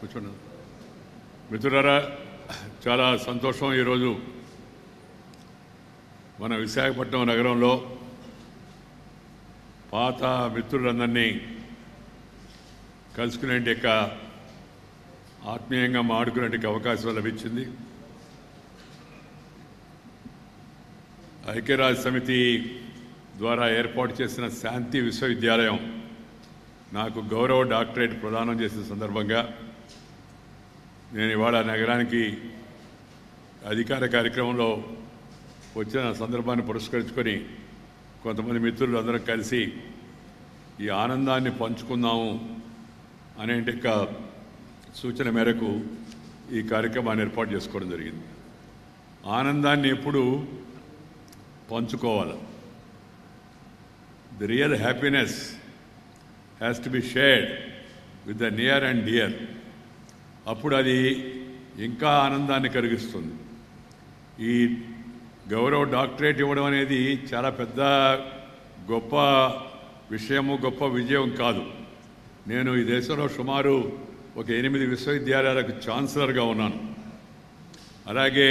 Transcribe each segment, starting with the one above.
కూర్చోండి మిత్రులారా, చాలా సంతోషం. ఈరోజు మన విశాఖపట్నం నగరంలో పాత మిత్రులందరినీ కలుసుకునే ఆత్మీయంగా మాడుకునే అవకాశం లభించింది. ఐక్యరాజ్య సమితి ద్వారా ఏర్పాటు చేసిన శాంతి విశ్వవిద్యాలయం నాకు గౌరవ డాక్టరేట్ ప్రదానం చేసిన సందర్భంగా నేను ఇవాళ నగరానికి అధికార కార్యక్రమంలో వచ్చిన సందర్భాన్ని పురస్కరించుకొని కొంతమంది మిత్రులు అందరం కలిసి ఈ ఆనందాన్ని పంచుకుందాము అనే సూచన మేరకు ఈ కార్యక్రమాన్ని ఏర్పాటు చేసుకోవడం జరిగింది. ఆనందాన్ని ఎప్పుడు పంచుకోవాలి. The real happiness has to be shared with the near and dear. అప్పుడు అది ఇంకా ఆనందాన్ని కలిగిస్తుంది. ఈ గౌరవ డాక్టరేట్ ఇవ్వడం అనేది చాలా పెద్ద గొప్ప విషయము, గొప్ప విజయం కాదు. నేను ఈ దేశంలో సుమారు ఒక 8 విశ్వవిద్యాలయాలకు ఛాన్సలర్గా ఉన్నాను. అలాగే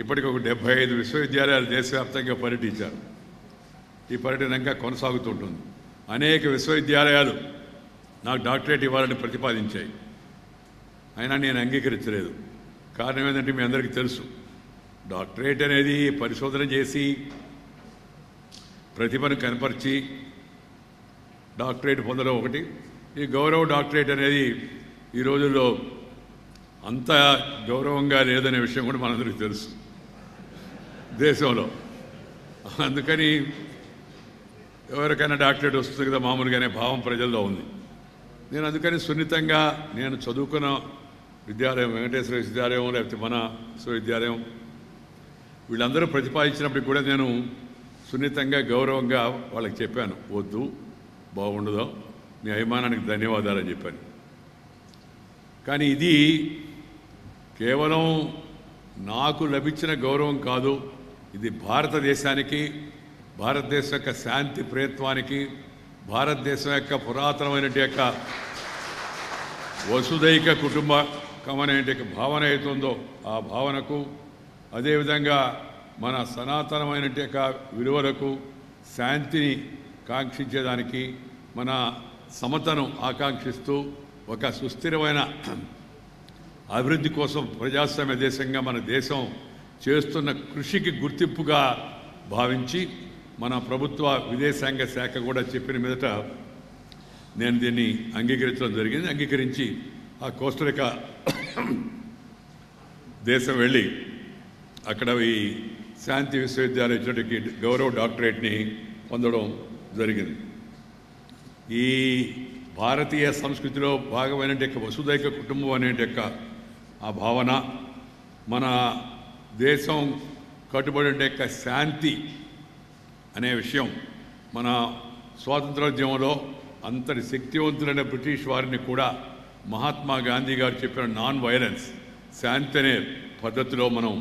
ఇప్పటికి ఒక 75 విశ్వవిద్యాలయాలు దేశవ్యాప్తంగా పర్యటించారు. ఈ పర్యటన ఇంకా కొనసాగుతుంటుంది. అనేక విశ్వవిద్యాలయాలు నాకు డాక్టరేట్ ఇవ్వాలని ప్రతిపాదించాయి. అయినా నేను అంగీకరించలేదు. కారణం ఏంటంటే మీ అందరికీ తెలుసు, డాక్టరేట్ అనేది పరిశోధన చేసి ప్రతిభను కనపరిచి డాక్టరేట్ పొందడం ఒకటి. ఈ గౌరవ డాక్టరేట్ అనేది ఈ రోజుల్లో అంత గౌరవంగా లేదనే విషయం కూడా మనందరికీ తెలుసు దేశంలో. అందుకని ఎవరికైనా డాక్టరేట్ వస్తుంది కదా మామూలుగానే భావం ప్రజల్లో ఉంది. నేను అందుకని సున్నితంగా నేను చదువుకున్న విద్యాలయం, వెంకటేశ్వర విశ్వవిద్యాలయం లేకపోతే మన విశ్వవిద్యాలయం, వీళ్ళందరూ ప్రతిపాదించినప్పటికి కూడా నేను సున్నితంగా గౌరవంగా వాళ్ళకి చెప్పాను, వద్దు, బాగుండదు, మీ అభిమానానికి ధన్యవాదాలని చెప్పాను. కానీ ఇది కేవలం నాకు లభించిన గౌరవం కాదు, ఇది భారతదేశానికి, భారతదేశం యొక్క శాంతి ప్రయత్నానికి, భారతదేశం యొక్క పురాతనమైన వసుదైక కుటుంబకం అనే భావన అవుతుందో ఆ భావనకు, అదేవిధంగా మన సనాతనమైన విలువలకు, శాంతిని కాంక్షించేదానికి, మన సమతను ఆకాంక్షిస్తూ ఒక సుస్థిరమైన అభివృద్ధి కోసం ప్రజాస్వామ్య దేశంగా మన దేశం చేస్తున్న కృషికి గుర్తింపుగా భావించి మన ప్రభుత్వ విదేశాంగ శాఖ కూడా చెప్పిన మీదట నేను దీన్ని అంగీకరించడం జరిగింది. అంగీకరించి ఆ కోస్టరికా దేశం వెళ్ళి అక్కడ ఈ శాంతి విశ్వవిద్యాలయం ఇచ్చినట్టుకి గౌరవ డాక్టరేట్ని పొందడం జరిగింది. ఈ భారతీయ సంస్కృతిలో భాగమైన వసుదైక కుటుంబం అనే ఆ భావన, మన దేశం కట్టుబడి శాంతి అనే విషయం, మన స్వాతంత్రోద్యమంలో అంతటి శక్తివంతులైన బ్రిటిష్ వారిని కూడా మహాత్మా గాంధీ గారు చెప్పిన నాన్ వైలెన్స్, శాంతి అనే పద్ధతిలో మనం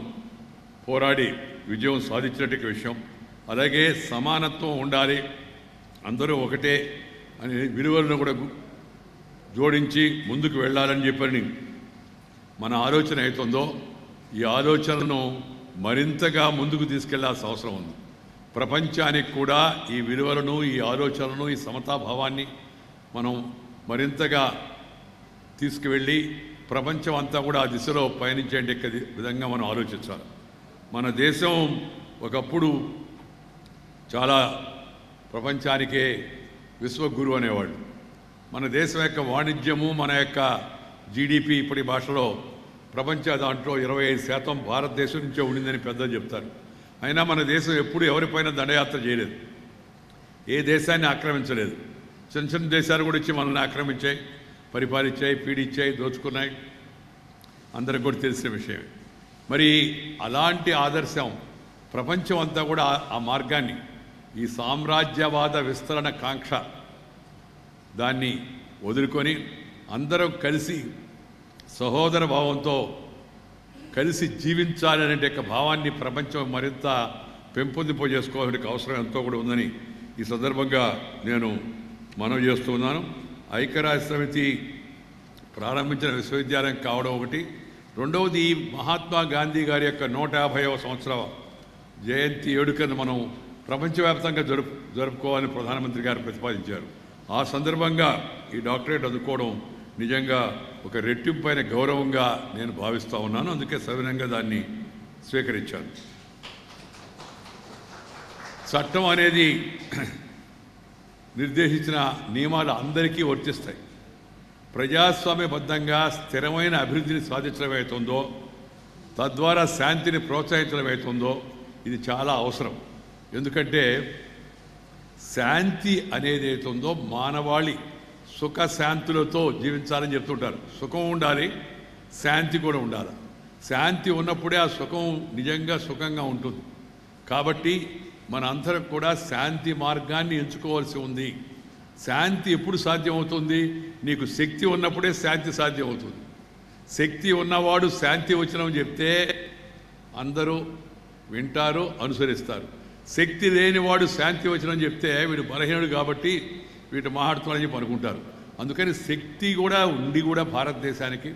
పోరాడి విజయం సాధించినట్టు విషయం. అలాగే సమానత్వం ఉండాలి, అందరూ ఒకటే అనే విలువలను కూడా జోడించి ముందుకు వెళ్ళాలని చెప్పని మన ఆలోచన అవుతుందో, ఈ ఆలోచనను మరింతగా ముందుకు తీసుకెళ్లాల్సిన అవసరం ఉంది. ప్రపంచానికి కూడా ఈ విలువలను, ఈ ఆలోచనలను, ఈ సమతాభావాన్ని మనం మరింతగా తీసుకువెళ్ళి ప్రపంచం అంతా కూడా ఆ దిశలో పయనించే విధంగా మనం ఆలోచించాలి. మన దేశం ఒకప్పుడు చాలా ప్రపంచానికే విశ్వగురు అనేవాళ్ళు. మన దేశం యొక్క వాణిజ్యము, మన యొక్క జీడిపి ఇప్పటి భాషలో ప్రపంచ దాంట్లో 25% భారతదేశం నుంచే ఉండిందని పెద్దలు చెప్తారు. అయినా మన దేశం ఎప్పుడు ఎవరిపైన దండయాత్ర చేయలేదు, ఏ దేశాన్ని ఆక్రమించలేదు. చిన్న చిన్న దేశాలు కూడా వచ్చి మనల్ని ఆక్రమించాయి, పరిపాలించాయి, పీడించాయి, దోచుకున్నాయి, అందరికి కూడా తెలిసిన విషయమే. మరి అలాంటి ఆదర్శం ప్రపంచం అంతా కూడా ఆ మార్గాన్ని, ఈ సామ్రాజ్యవాద విస్తరణ కాంక్ష దాన్ని వదులుకొని అందరం కలిసి సహోదర భావంతో కలిసి జీవించాలనే భావాన్ని ప్రపంచం మరింత పెంపొందింపజేసుకోవాల్సిన అవసరం ఎంతో కూడా ఉందని ఈ సందర్భంగా నేను మనవి చేస్తున్నాను. ఐక్యరాజ్య సమితి ప్రారంభించిన విశ్వవిద్యాలయం కావడం ఒకటి. రెండవది మహాత్మా గాంధీ గారి యొక్క 150వ సంవత్సర జయంతి వేడుకను మనం ప్రపంచవ్యాప్తంగా జరుపుకోవాలని ప్రధానమంత్రి గారు ప్రతిపాదించారు. ఆ సందర్భంగా ఈ డాక్టరేట్ అందుకోవడం నిజంగా ఒక రెట్టింపైన గౌరవంగా నేను భావిస్తూ ఉన్నాను. అందుకే సవినంగా దాన్ని స్వీకరించాను. చట్టం అనేది నిర్దేశించిన నియమాలు అందరికీ వర్తిస్తాయి. ప్రజాస్వామ్యబద్ధంగా స్థిరమైన అభివృద్ధిని సాధించడం అవుతుందో, తద్వారా శాంతిని ప్రోత్సహించడం అవుతుందో ఇది చాలా అవసరం. ఎందుకంటే శాంతి అనేది అవుతుందో మానవాళి సుఖశాంతులతో జీవించాలని చెప్తుంటారు. సుఖం ఉండాలి, శాంతి కూడా ఉండాలి. శాంతి ఉన్నప్పుడే ఆ సుఖం నిజంగా సుఖంగా ఉంటుంది. కాబట్టి మన అందరం కూడా శాంతి మార్గాన్ని ఎంచుకోవాల్సి ఉంది. శాంతి ఎప్పుడు సాధ్యమవుతుంది? నీకు శక్తి ఉన్నప్పుడే శాంతి సాధ్యమవుతుంది. శక్తి ఉన్నవాడు శాంతి వచనం చెప్తే అందరూ వింటారు, అనుసరిస్తారు. శక్తి లేనివాడు శాంతి వచనం చెప్తే వీడు బలహీనుడు కాబట్టి వీటి మాట్లాడుతున్నారని చెప్పి అనుకుంటారు. అందుకని శక్తి కూడా ఉండి కూడా భారతదేశానికి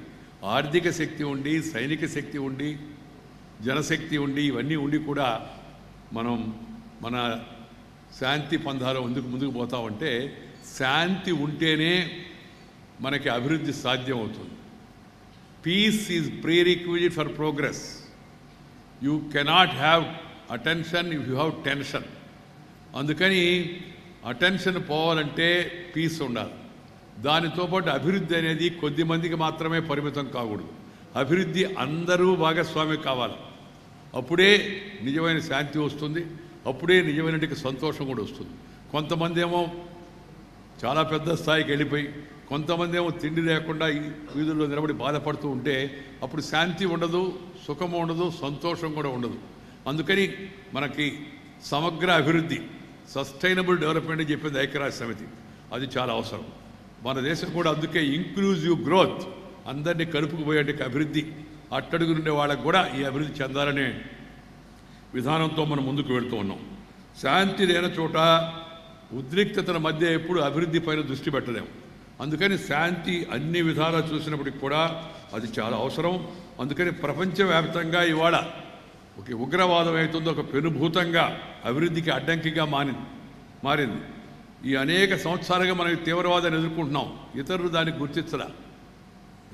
ఆర్థిక శక్తి ఉండి, సైనిక శక్తి ఉండి, జనశక్తి ఉండి, ఇవన్నీ ఉండి కూడా మనం మన శాంతి పంధాలో ముందుకు పోతామంటే శాంతి ఉంటేనే మనకి అభివృద్ధి సాధ్యం అవుతుంది. Peace is prerequisite for progress. You cannot have attention if you have tension. అందుకని అటెన్షన్ పోవాలంటే పీస్ ఉండాలి. దానితో పాటు అభివృద్ధి అనేది కొద్ది మందికి మాత్రమే పరిమితం కాకూడదు. అభివృద్ధి అందరూ భాగస్వామి కావాలి. అప్పుడే నిజమైన శాంతి వస్తుంది, అప్పుడే నిజమైనటువంటి సంతోషం కూడా వస్తుంది. కొంతమంది ఏమో చాలా పెద్ద స్థాయికి వెళ్ళిపోయి, కొంతమంది ఏమో తిండి లేకుండా వీధుల్లో నిలబడి బాధపడుతూ ఉంటే అప్పుడు శాంతి ఉండదు, సుఖము ఉండదు, సంతోషం కూడా ఉండదు. అందుకని మనకి సమగ్ర అభివృద్ధి, సస్టైనబుల్ డెవలప్మెంట్ అని చెప్పేది ఐక్యరాజ్య సమితి, అది చాలా అవసరం. మన దేశం కూడా అందుకే ఇంక్లూజివ్ గ్రోత్, అందరినీ కలుపుకుపోయేట అభివృద్ధి, అట్టడుగు నుండే వాళ్ళకు కూడా ఈ అభివృద్ధి చెందాలనే విధానంతో మనం ముందుకు వెళుతూ ఉన్నాం. శాంతి లేని చోట ఉద్రిక్తతల మధ్య ఎప్పుడు అభివృద్ధి పైన దృష్టి పెట్టలేము. అందుకని శాంతి అన్ని విధాలా చూసినప్పటికి కూడా అది చాలా అవసరం. అందుకని ప్రపంచవ్యాప్తంగా ఇవాళ ఒక ఉగ్రవాదం అవుతుందో ఒక పెనుభూతంగా అభివృద్ధికి అడ్డంకిగా మారింది. ఈ అనేక సంవత్సరాలుగా మనం తీవ్రవాదాన్ని ఎదుర్కొంటున్నాం. ఇతరులు దాన్ని గుర్తించరా,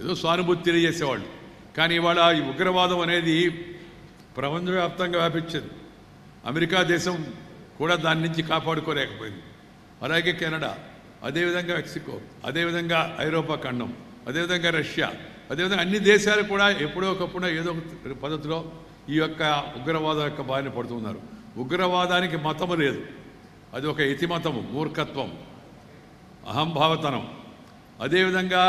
ఏదో సానుభూతి తెలియజేసేవాళ్ళు. కానీ ఇవాళ ఈ ఉగ్రవాదం అనేది ప్రపంచవ్యాప్తంగా వ్యాపించింది. అమెరికా దేశం కూడా దాని నుంచి కాపాడుకోలేకపోయింది. అలాగే కెనడా, అదేవిధంగా మెక్సికో, అదేవిధంగా ఐరోపా ఖండం, అదేవిధంగా రష్యా, అదేవిధంగా అన్ని దేశాలు కూడా ఎప్పుడో ఒకప్పుడు ఏదో ఒక పద్ధతిలో ఈ యొక్క ఉగ్రవాదం యొక్క బారిన పడుతున్నారు. ఉగ్రవాదానికి మతము లేదు, అది ఒక యతిమతము, మూర్ఖత్వం, అహంభావతనం. అదేవిధంగా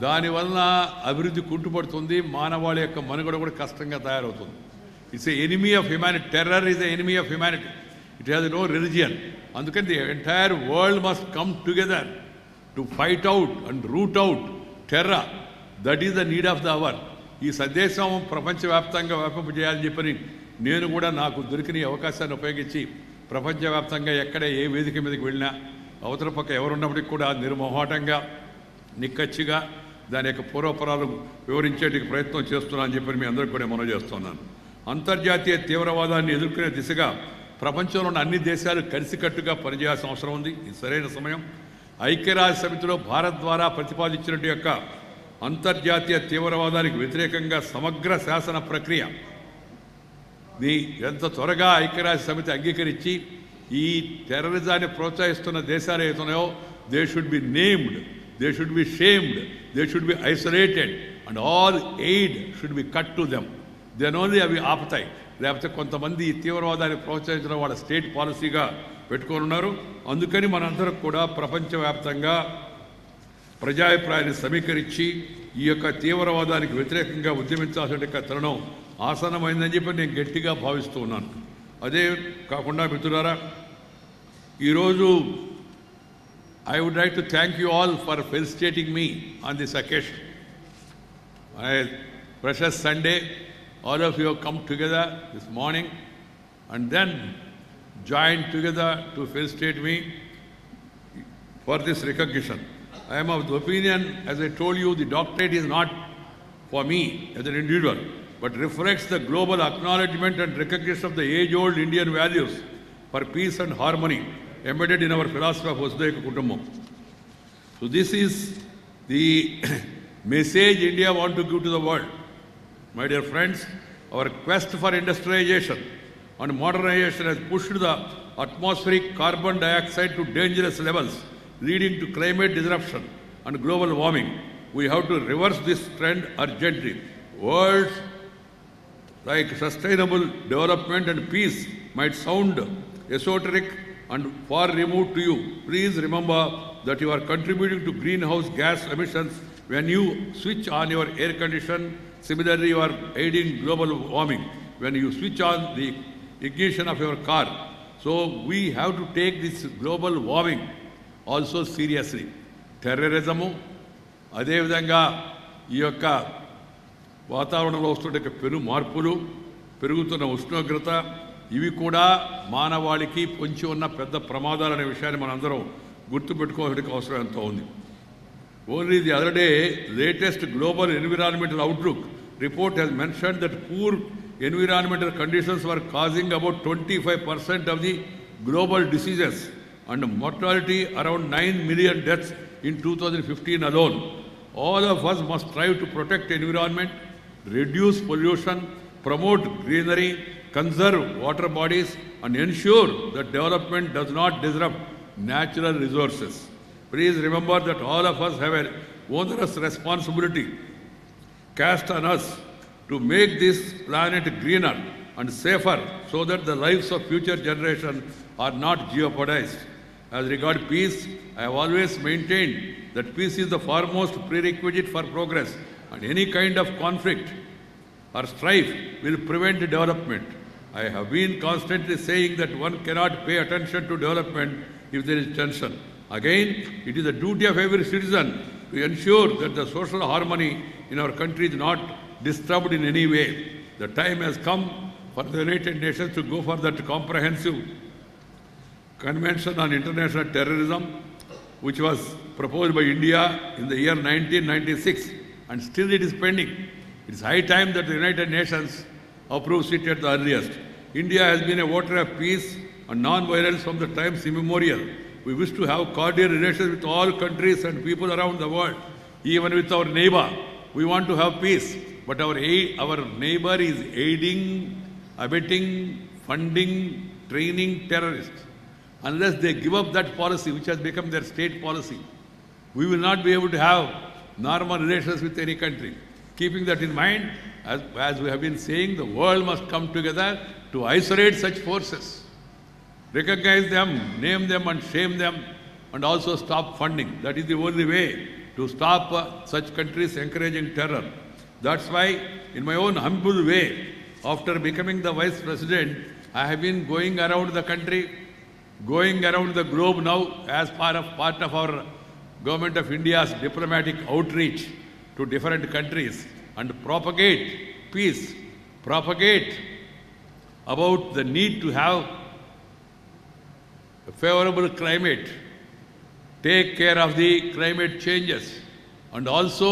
దానివలన అభివృద్ధి కుంటుపడుతుంది, మానవాళి యొక్క మనుగడ కూడా కష్టంగా తయారవుతుంది. It's a enemy of humanity. Terror is a enemy of humanity. It has no religion. అందుకని the entire world must come together to fight out and root out terror. That is the need of the hour. ఈ సందేశం ప్రపంచవ్యాప్తంగా వ్యాపింపజేయాలని చెప్పని నేను కూడా నాకు దొరికిన అవకాశాన్ని ఉపయోగించి ప్రపంచవ్యాప్తంగా ఎక్కడ ఏ వేదిక మీదకి వెళ్ళినా అవతల పక్క ఎవరున్నప్పటికీ కూడా నిర్మోహాటంగా, నిక్కచ్చిగా దాని యొక్క పూర్వపరాలు వివరించేటికి ప్రయత్నం చేస్తున్నాను అని చెప్పి మీ అందరికీ కూడా మనవి చేస్తున్నాను. అంతర్జాతీయ తీవ్రవాదాన్ని ఎదుర్కొనే దిశగా ప్రపంచంలో ఉన్న అన్ని దేశాలు కలిసికట్టుగా పనిచేయాల్సిన అవసరం ఉంది. ఇది సరైన సమయం. ఐక్యరాజ్య సమితిలో భారత్ ద్వారా ప్రతిపాదించినట్టు యొక్క అంతర్జాతీయ తీవ్రవాదానికి వ్యతిరేకంగా సమగ్ర శాసన ప్రక్రియ ఎంత త్వరగా ఐక్యరాజ్య సమితి అంగీకరించి ఈ టెర్రరిజాన్ని ప్రోత్సహిస్తున్న దేశాలు ఏతున్నాయో they should be named, they should be shamed, they should be isolated and all aid should be cut to them. Then only అవి ఆపుతాయి. లేకపోతే కొంతమంది ఈ తీవ్రవాదాన్ని ప్రోత్సహించడం వాళ్ళ స్టేట్ పాలసీగా పెట్టుకొని ఉన్నారు. అందుకని మనందరం కూడా ప్రపంచవ్యాప్తంగా ప్రజాభిప్రాయాన్ని సమీకరించి ఈ యొక్క తీవ్రవాదానికి వ్యతిరేకంగా ఉద్యమించాల్సిన తరుణం ఆసన్నమైందని చెప్పి నేను గట్టిగా భావిస్తూ ఉన్నాను. అదే కాకుండా మిత్రులారా, ఈరోజు I would like to thank you all for felicitating me on this occasion. Precious Sunday, all of you have come together this morning and then joined together to felicitate me for this recognition. I am of the opinion, as I told you, the doctorate is not for me as an individual, but reflects the global acknowledgement and recognition of the age-old Indian values for peace and harmony embedded in our philosophy of Vasudhaiva Kutumbam. So this is the message India wants to give to the world. My dear friends, our quest for industrialization and modernization has pushed the atmospheric carbon dioxide to dangerous levels, leading to climate disruption and global warming. We have to reverse this trend urgently. Words like sustainable development and peace might sound esoteric and far removed to you. Please remember that you are contributing to greenhouse gas emissions when you switch on your air condition. Similarly, you are aiding global warming when you switch on the ignition of your car. So we have to take this global warming also seriously. Terrorism, అదేవిధంగా ఈ యొక్క వాతావరణంలో వస్తున్న పెను మార్పులు, పెరుగుతున్న ఉష్ణోగ్రత, ఇవి కూడా మానవాళికి పొంచి ఉన్న పెద్ద ప్రమాదాలనే విషయాన్ని మనందరం గుర్తుపెట్టుకోవాల్సిన అవసరం ఎంతో ఉంది. Only the other day, latest global environmental outlook report has mentioned that poor environmental conditions were causing about 25% of the global diseases and mortality, around 9 million deaths in 2015 alone. All of us must strive to protect the environment, reduce pollution, promote greenery, conserve water bodies, and ensure that development does not disrupt natural resources. Please remember that all of us have an onerous responsibility cast on us to make this planet greener and safer so that the lives of future generations are not jeopardized. As regards peace, I have always maintained that peace is the foremost prerequisite for progress, and any kind of conflict or strife will prevent development. I have been constantly saying that one cannot pay attention to development if there is tension. Again, it is the duty of every citizen to ensure that the social harmony in our country is not disturbed in any way. The time has come for the United Nations to go for that comprehensive Convention on International Terrorism, which was proposed by India in the year 1996, and still it is pending. It is high time that the United Nations approves it at the earliest. India has been a voter of peace and non-violence from the times immemorial. We wish to have cordial relations with all countries and people around the world, even with our neighbor. We want to have peace, but our neighbor is aiding, abetting, funding, training terrorists. Unless they give up that policy, which has become their state policy, we will not be able to have normal relations with any country. Keeping that in mind, as we have been saying, the world must come together to isolate such forces, recognize them, name them and shame them, and also stop funding. That is the only way to stop such countries encouraging terror. That's why, in my own humble way, after becoming the Vice President, I have been going around the country, going around the globe now as part of our Government of India's diplomatic outreach to different countries, and propagate peace, propagate about the need to have a favorable climate, take care of the climate changes, and also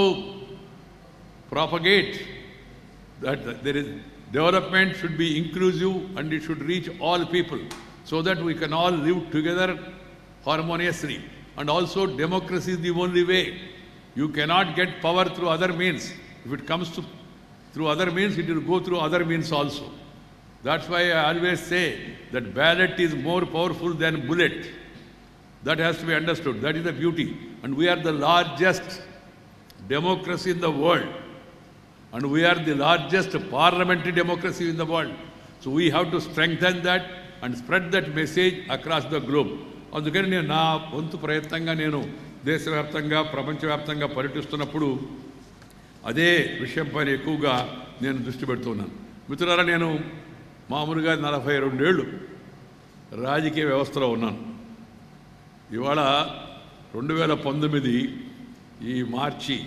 propagate that there is development should be inclusive and it should reach all people so that we can all live together harmoniously. And also democracy is the only way. You cannot get power through other means. If it comes through other means, it will go through other means also. That's why I always say that ballot is more powerful than bullet. That has to be understood. That is the beauty. And we are the largest democracy in the world. And we are the largest parliamentary democracy in the world. So we have to strengthen that and spread that message across the globe. అందుకని నేను నా వంతు ప్రయత్నంగా నేను దేశవ్యాప్తంగా ప్రపంచవ్యాప్తంగా పర్యటిస్తున్నప్పుడు అదే విషయం పైన ఎక్కువగా నేను దృష్టి పెడుతున్నాను. మిత్రులారా, నేను మామూలుగా 42 ఏళ్ళు రాజకీయ వ్యవస్థలో ఉన్నాను. ఇవాళ 2019 ఈ మార్చి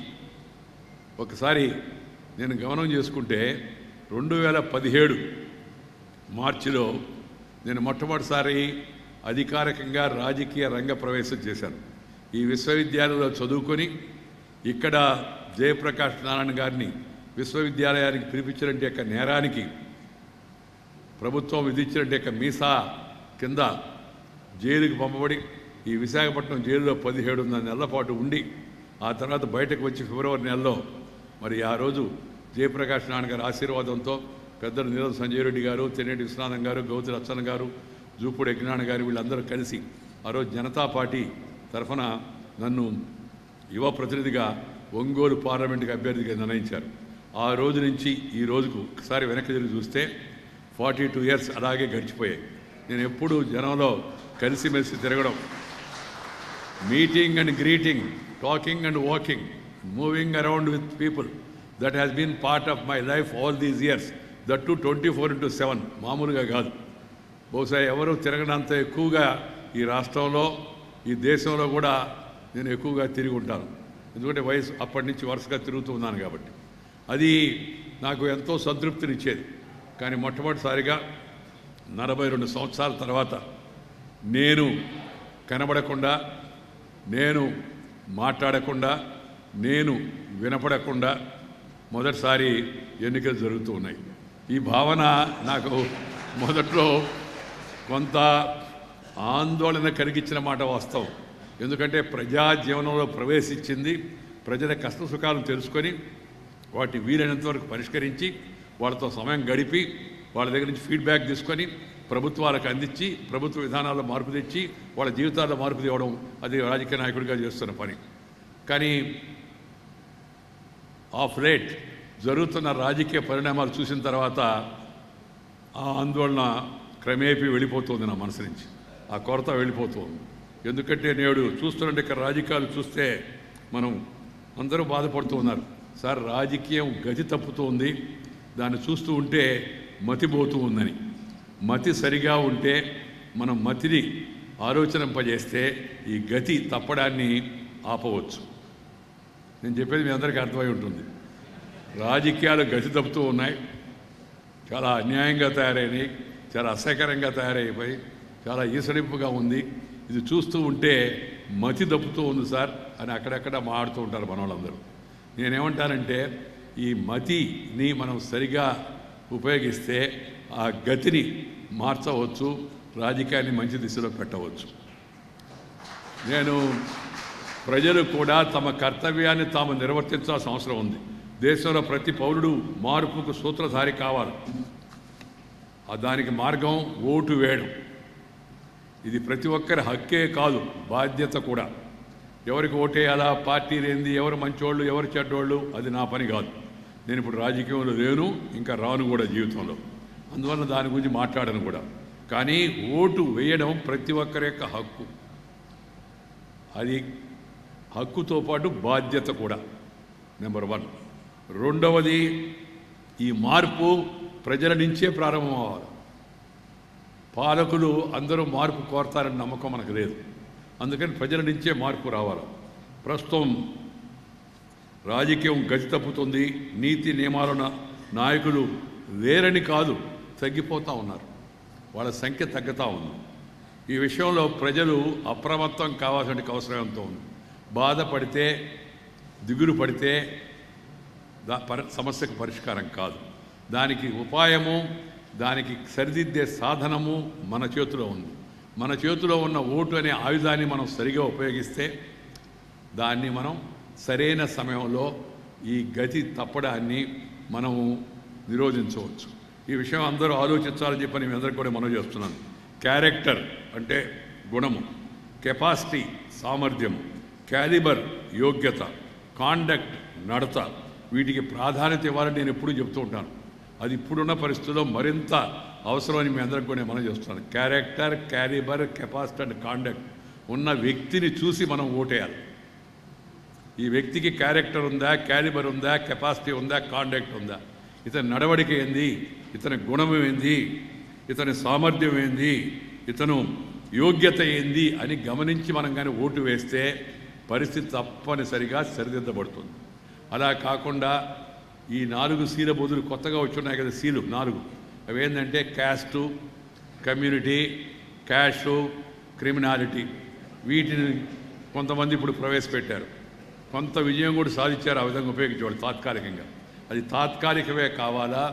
ఒకసారి నేను గమనం చేసుకుంటే 2017 మార్చిలో నేను మొట్టమొదటిసారి అధికారికంగా రాజకీయ రంగ ప్రవేశం చేశాను. ఈ విశ్వవిద్యాలయంలో చదువుకొని ఇక్కడ జయప్రకాష్ నారాయణ గారిని విశ్వవిద్యాలయానికి పిలిపించినట్టు యొక్క నేరానికి ప్రభుత్వం విధించినట్టు యొక్క మీసా కింద జైలుకి పంపబడి ఈ విశాఖపట్నం జైలులో 17 నెలల పాటు ఉండి ఆ తర్వాత బయటకు వచ్చి ఫిబ్రవరి నెలలో మరి ఆ రోజు జయప్రకాష్ నారాయణ గారి ఆశీర్వాదంతో పెద్దలు నీలం సంజయ్ రెడ్డి గారు, తెన్నేటి విశ్వనాథం గారు, గౌతి రచ్చన్న గారు, జూపూడి యజ్ఞనారాయణ గారు వీళ్ళందరూ కలిసి ఆ రోజు జనతా పార్టీ తరఫున నన్ను యువ ప్రతినిధిగా ఒంగోలు పార్లమెంటుకి అభ్యర్థిగా నిర్ణయించారు. ఆ రోజు నుంచి ఈ రోజుకు ఒకసారి వెనక్కి తిరిగి చూస్తే 42 ఇయర్స్ అలాగే గడిచిపోయాయి. నేను ఎప్పుడూ జనంలో కలిసిమెలిసి తిరగడం, meeting and greeting, talking and walking, moving around with people, that has been part of my life all these years, that to 24/7 మామూలుగా కాదు. బహుశా ఎవరు తిరగనంత ఎక్కువగా ఈ రాష్ట్రంలో ఈ దేశంలో కూడా నేను ఎక్కువగా తిరిగి ఉంటాను. ఎందుకంటే వయసు అప్పటి నుంచి వరుసగా తిరుగుతూ ఉన్నాను కాబట్టి అది నాకు ఎంతో సంతృప్తినిచ్చేది. కానీ మొట్టమొదటిసారిగా 42 సంవత్సరాల తర్వాత నేను కనబడకుండా, నేను మాట్లాడకుండా, నేను వినపడకుండా మొదటిసారి ఎన్నికలు జరుగుతూ ఉన్నాయి. ఈ భావన నాకు మొదట్లో కొంత ఆందోళన కలిగించిన మాట వాస్తవం. ఎందుకంటే ప్రజా జీవనంలో ప్రవేశించింది, ప్రజల కష్ట సుఖాలను తెలుసుకొని వాటి వీలైనంత వరకు పరిష్కరించి వాళ్ళతో సమయం గడిపి వాళ్ళ దగ్గర నుంచి ఫీడ్బ్యాక్ తీసుకొని ప్రభుత్వాలకు అందించి ప్రభుత్వ విధానాల్లో మార్పు తెచ్చి వాళ్ళ జీవితాల్లో మార్పు తేవడం అది రాజకీయ నాయకుడిగా చేస్తున్న పని. కానీ ఆఫ్ లేట్ జరుగుతున్న రాజకీయ పరిణామాలు చూసిన తర్వాత ఆ ఆందోళన క్రమేపీ వెళ్ళిపోతుంది నా మనసు నుంచి, ఆ కొరత వెళ్ళిపోతుంది. ఎందుకంటే నేడు చూస్తున్నట్టు ఇక్కడ రాజకీయాలు చూస్తే మనం అందరూ బాధపడుతూ ఉన్నారు. సార్ రాజకీయం గతి తప్పుతుంది, దాన్ని చూస్తూ ఉంటే మతిపోతూ ఉందని. మతి సరిగా ఉంటే మనం మతిని ఆలోచనింపజేస్తే ఈ గతి తప్పడాన్ని ఆపవచ్చు. నేను చెప్పేది మీ అందరికీ అర్థమై ఉంటుంది. రాజకీయాలు గతి తప్పుతూ ఉన్నాయి, చాలా అన్యాయంగా తయారైనాయి, చాలా అసహ్యకరంగా తయారైపోయి చాలా ఈసడింపుగా ఉంది. ఇది చూస్తూ ఉంటే మతి తప్పుతూ ఉంది సార్ అని అక్కడక్కడ మాట్లాడుతూ ఉంటారు మన వాళ్ళందరూ. నేనేమంటానంటే ఈ మతిని మనం సరిగా ఉపయోగిస్తే ఆ గతిని మార్చవచ్చు, రాజకీయాన్ని మంచి దిశలో పెట్టవచ్చు. నేను ప్రజలు కూడా తమ కర్తవ్యాన్ని తాము నిర్వర్తించాల్సిన అవసరం ఉంది. దేశంలో ప్రతి పౌరుడు మార్పుకు సూత్రధారి కావాలి. దానికి మార్గం ఓటు వేయడం. ఇది ప్రతి ఒక్కరి హక్కే కాదు, బాధ్యత కూడా. ఎవరికి ఓటేయాలా, పార్టీలు ఏంది, ఎవరు మంచోళ్ళు ఎవరు చెడ్డోళ్ళు అది నా పని కాదు. నేను ఇప్పుడు రాజకీయంలో లేను, ఇంకా రాను కూడా జీవితంలో, అందువల్ల దాని గురించి మాట్లాడను కూడా. కానీ ఓటు వేయడం ప్రతి ఒక్కరి యొక్క హక్కు. అది హక్కుతో పాటు బాధ్యత కూడా నెంబర్ 1. రెండవది, ఈ మార్పు ప్రజల నుంచే ప్రారంభం అవ్వాలి. పాలకులు అందరూ మార్పు కోరతారని నమ్మకం మనకు లేదు. అందుకని ప్రజల నుంచే మార్పు రావాలి. ప్రస్తుతం రాజకీయం గతి తప్పుతుంది, నీతి నియమాల నాయకులు లేరని కాదు, తగ్గిపోతూ ఉన్నారు, వాళ్ళ సంఖ్య తగ్గుతూ ఉంది. ఈ విషయంలో ప్రజలు అప్రమత్తం కావాల్సిన అవసరం ఎంతో ఉంది. బాధపడితే, దిగులు పడితే సమస్యకు పరిష్కారం కాదు. దానికి ఉపాయము, దానికి సరిదిద్దే సాధనము మన చేతిలో ఉంది. మన చేతిలో ఉన్న ఓటు అనే ఆయుధాన్ని మనం సరిగా ఉపయోగిస్తే దాన్ని మనం సరైన సమయంలో ఈ గతి తప్పడాన్ని మనము నిరోధించవచ్చు. ఈ విషయం అందరూ ఆలోచించాలని చెప్పి నేను అందరికీ కూడా మనవి చేస్తున్నాను. క్యారెక్టర్ అంటే గుణము, కెపాసిటీ సామర్థ్యం, క్యాలిబర్ యోగ్యత, కాండక్ట్ నడత, వీటికి ప్రాధాన్యత ఇవ్వాలని నేను ఎప్పుడూ చెప్తూ ఉంటాను. అది ఇప్పుడున్న పరిస్థితుల్లో మరింత అవసరమని మీ అందరికి కూడా మనం చేస్తున్నాను. Character, calibre, capacity and conduct ఉన్న వ్యక్తిని చూసి మనం ఓటేయాలి. ఈ వ్యక్తికి క్యారెక్టర్ ఉందా, క్యాలిబర్ ఉందా, కెపాసిటీ ఉందా, కాండక్ట్ ఉందా, ఇతని నడవడిక ఏంది, ఇతని గుణం ఏంది, ఇతని సామర్థ్యం ఏంది, ఇతను యోగ్యత ఏంది అని గమనించి మనం కానీ ఓటు వేస్తే పరిస్థితి తప్పనిసరిగా సరిదిద్దబడుతుంది. అలా కాకుండా ఈ 4 సీల బదులు కొత్తగా వచ్చున్నాయి కదా సీలు 4, అవి ఏంటంటే క్యాస్టు, కమ్యూనిటీ, క్యాషు, క్రిమినాలిటీ, వీటిని కొంతమంది ఇప్పుడు ప్రవేశపెట్టారు. కొంత విజయం కూడా సాధించారు. ఆ విధంగా ఉపయోగించేవాళ్ళు తాత్కాలికంగా. అది తాత్కాలికమే కావాలా,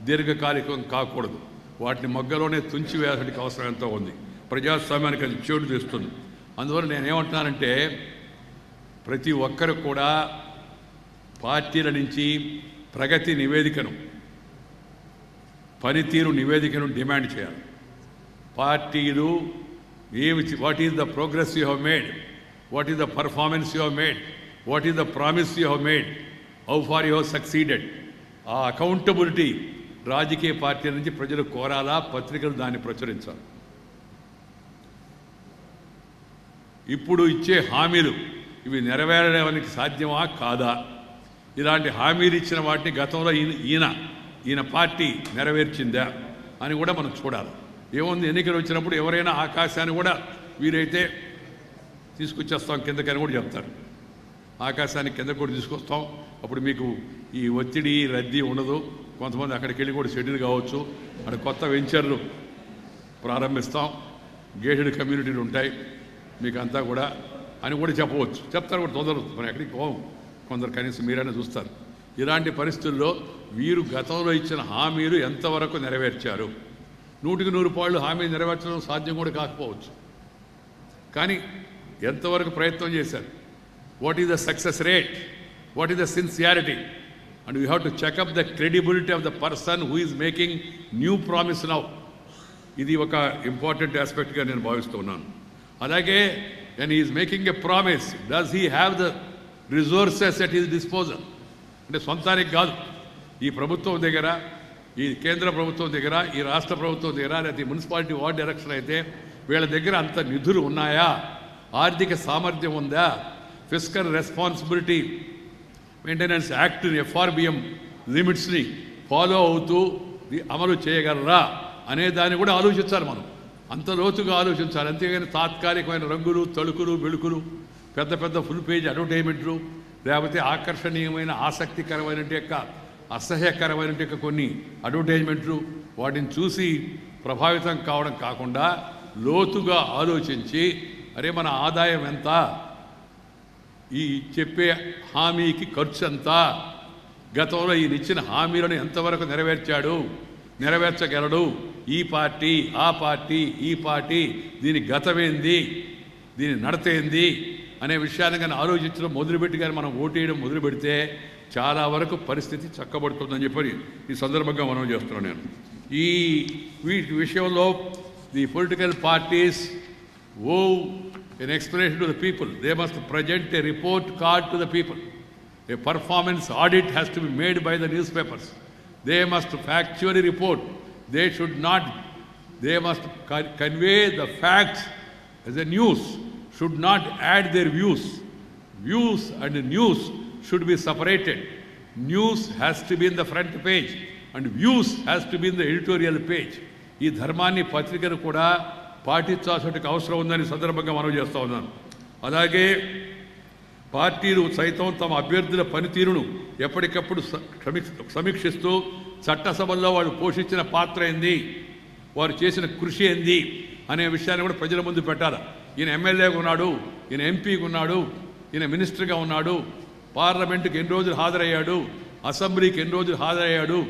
దీర్ఘకాలికం కాకూడదు. వాటిని మొగ్గలోనే తుంచి వేయడానికి అవసరం ఎంతో ఉంది. ప్రజాస్వామ్యానికి అది చేటు తెస్తుంది. అందువల్ల నేనేమంటున్నానంటే ప్రతి ఒక్కరు కూడా పార్టీల నుంచి ప్రగతి నివేదికను, పనితీరు నివేదికను డిమాండ్ చేయాలి. పార్టీలు what is the progress you have made, what is the performance you have made, what is the promise you have made, how far you have succeeded. ఆ అకౌంటబిలిటీ రాజకీయ పార్టీల నుంచి ప్రజలు కోరాలా, పత్రికలు దాన్ని ప్రచురించాలి. ఇప్పుడు ఇచ్చే హామీలు ఇవి నెరవేరడానికి సాధ్యమా కాదా, ఇలాంటి హామీలు ఇచ్చిన వాటిని గతంలో ఈయన పార్టీ నెరవేర్చిందా అని కూడా మనం చూడాలి. ఏముంది, ఎన్నికలు వచ్చినప్పుడు ఎవరైనా ఆకాశాన్ని కూడా వీరైతే తీసుకొచ్చేస్తాం కిందకని కూడా చెప్తారు. ఆకాశాన్ని కిందకు కూడా తీసుకొస్తాం, అప్పుడు మీకు ఈ ఒత్తిడి రద్దీ ఉండదు. కొంతమంది అక్కడికి వెళ్ళి కూడా సెటిల్ కావచ్చు, అక్కడ కొత్త వెంచర్లు ప్రారంభిస్తాం, గేటెడ్ కమ్యూనిటీలు ఉంటాయి మీకు అంతా కూడా అని కూడా చెప్పవచ్చు. చెప్తారు కూడా, తొందరగా మనం ఎక్కడికి పోం, కొందరు కనీసం మీరైనా చూస్తారు. ఇలాంటి పరిస్థితుల్లో వీరు గతంలో ఇచ్చిన హామీలు ఎంతవరకు నెరవేర్చారు? 100% హామీ నెరవేర్చడం సాధ్యం కూడా కాకపోవచ్చు, కానీ ఎంతవరకు ప్రయత్నం చేశారు? What is the success rate, what is the sincerity, and we have to checkup the credibility of the person who is making new promise now. ఇది ఒక ఇంపార్టెంట్ ఆస్పెక్ట్గా నేను భావిస్తున్నాను. అలాగే when he is making a promise, does he have the resources at his disposal? అంటే సొంతానికి కాదు, ఈ ప్రభుత్వం దగ్గర, ఈ కేంద్ర ప్రభుత్వం దగ్గర, ఈ రాష్ట్ర ప్రభుత్వం దగ్గర, లేకపోతే మున్సిపాలిటీ వార్డు ఎలక్షన్ అయితే వీళ్ళ దగ్గర అంత నిధులు ఉన్నాయా, ఆర్థిక సామర్థ్యం ఉందా, fiscal responsibility maintenance act FRBM లిమిట్స్ని ఫాలో అవుతూ అమలు చేయగలరా అనే దాన్ని కూడా ఆలోచించాలి. మనం అంత లోతుగా ఆలోచించాలి. అంతేగాని తాత్కాలికమైన రంగులు, తళుకులు, వెలుకులు, పెద్ద పెద్ద ఫుల్ పేజ్ అడ్వర్టైజ్మెంట్లు, లేకపోతే ఆకర్షణీయమైన ఆసక్తికరమైన అసహ్యకరమైన కొన్ని అడ్వర్టైజ్మెంట్లు, వాటిని చూసి ప్రభావితం కావడం కాకుండా లోతుగా ఆలోచించి, అరే మన ఆదాయం ఎంత, ఈ చెప్పే హామీకి ఖర్చు ఎంత, గతంలో ఈయన ఇచ్చిన హామీలను ఎంతవరకు నెరవేర్చగలడు, ఈ పార్టీ ఆ పార్టీ ఈ పార్టీ, దీని గతమేంది, దీని నడతేంది అనే విషయాన్ని కానీ ఆలోచించడం మొదలుపెట్టి కానీ మనం ఓటేయడం మొదలు పెడితే చాలా వరకు పరిస్థితి చక్కబడుతుందని చెప్పి ఈ సందర్భంగా మనం చేస్తున్నాను. నేను వీటి విషయంలో the political parties owe an explanation to the people. They must present a report card to the people. A performance audit has to be made by the newspapers. They must factually report. They must convey the facts as a news, should not add their views. Views and news should be separated. News has to be in the front page and views has to be in the editorial page. ఈ ధర్మాన్ని పత్రికలు కూడా పాటించాల్సిన అవసరం ఉందని సందర్భంగా మనం చేస్తూ ఉన్నాను. అలాగే పార్టీలు సైతం తమ అభ్యర్థుల పనితీరును ఎప్పటికప్పుడు సమీక్షిస్తూ చట్టసభల్లో వాళ్ళు పోషించిన పాత్ర ఏంది, వారు చేసిన కృషి ఏంది అనే విషయాన్ని కూడా ప్రజల ముందు పెట్టాలి. ఈయన ఎమ్మెల్యేగా ఉన్నాడు, ఈయన ఎంపీగా ఉన్నాడు, ఈయన మినిస్టర్గా ఉన్నాడు, పార్లమెంటుకి ఎన్ని రోజులు హాజరయ్యాడు, అసెంబ్లీకి ఎన్ని రోజులు హాజరయ్యాడు,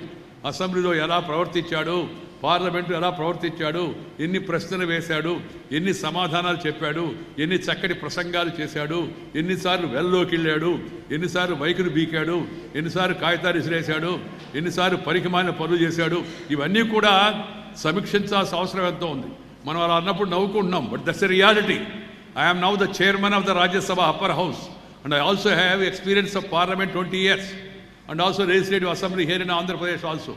అసెంబ్లీలో ఎలా ప్రవర్తించాడు, పార్లమెంటు ఎలా ప్రవర్తించాడు, ఎన్ని ప్రశ్నలు వేశాడు, ఎన్ని సమాధానాలు చెప్పాడు, ఎన్ని చక్కటి ప్రసంగాలు చేశాడు, ఎన్నిసార్లు వెల్లోకి వెళ్ళాడు, ఎన్నిసార్లు మైకులు బీకాడు, ఎన్నిసార్లు కాగితాలు విసిరేశాడు, ఎన్నిసార్లు పరికమాలిన పనులు చేశాడు, ఇవన్నీ కూడా సమీక్షించాల్సిన అవసరం ఎంతో ఉంది. మనం అలా అన్నప్పుడు నవ్వుకుంటున్నాం, but that's a reality. I'm now the chairman of the Rajya Sabha upper house and I also have experience of parliament 20 years and also legislative assembly here in Andhra Pradesh also.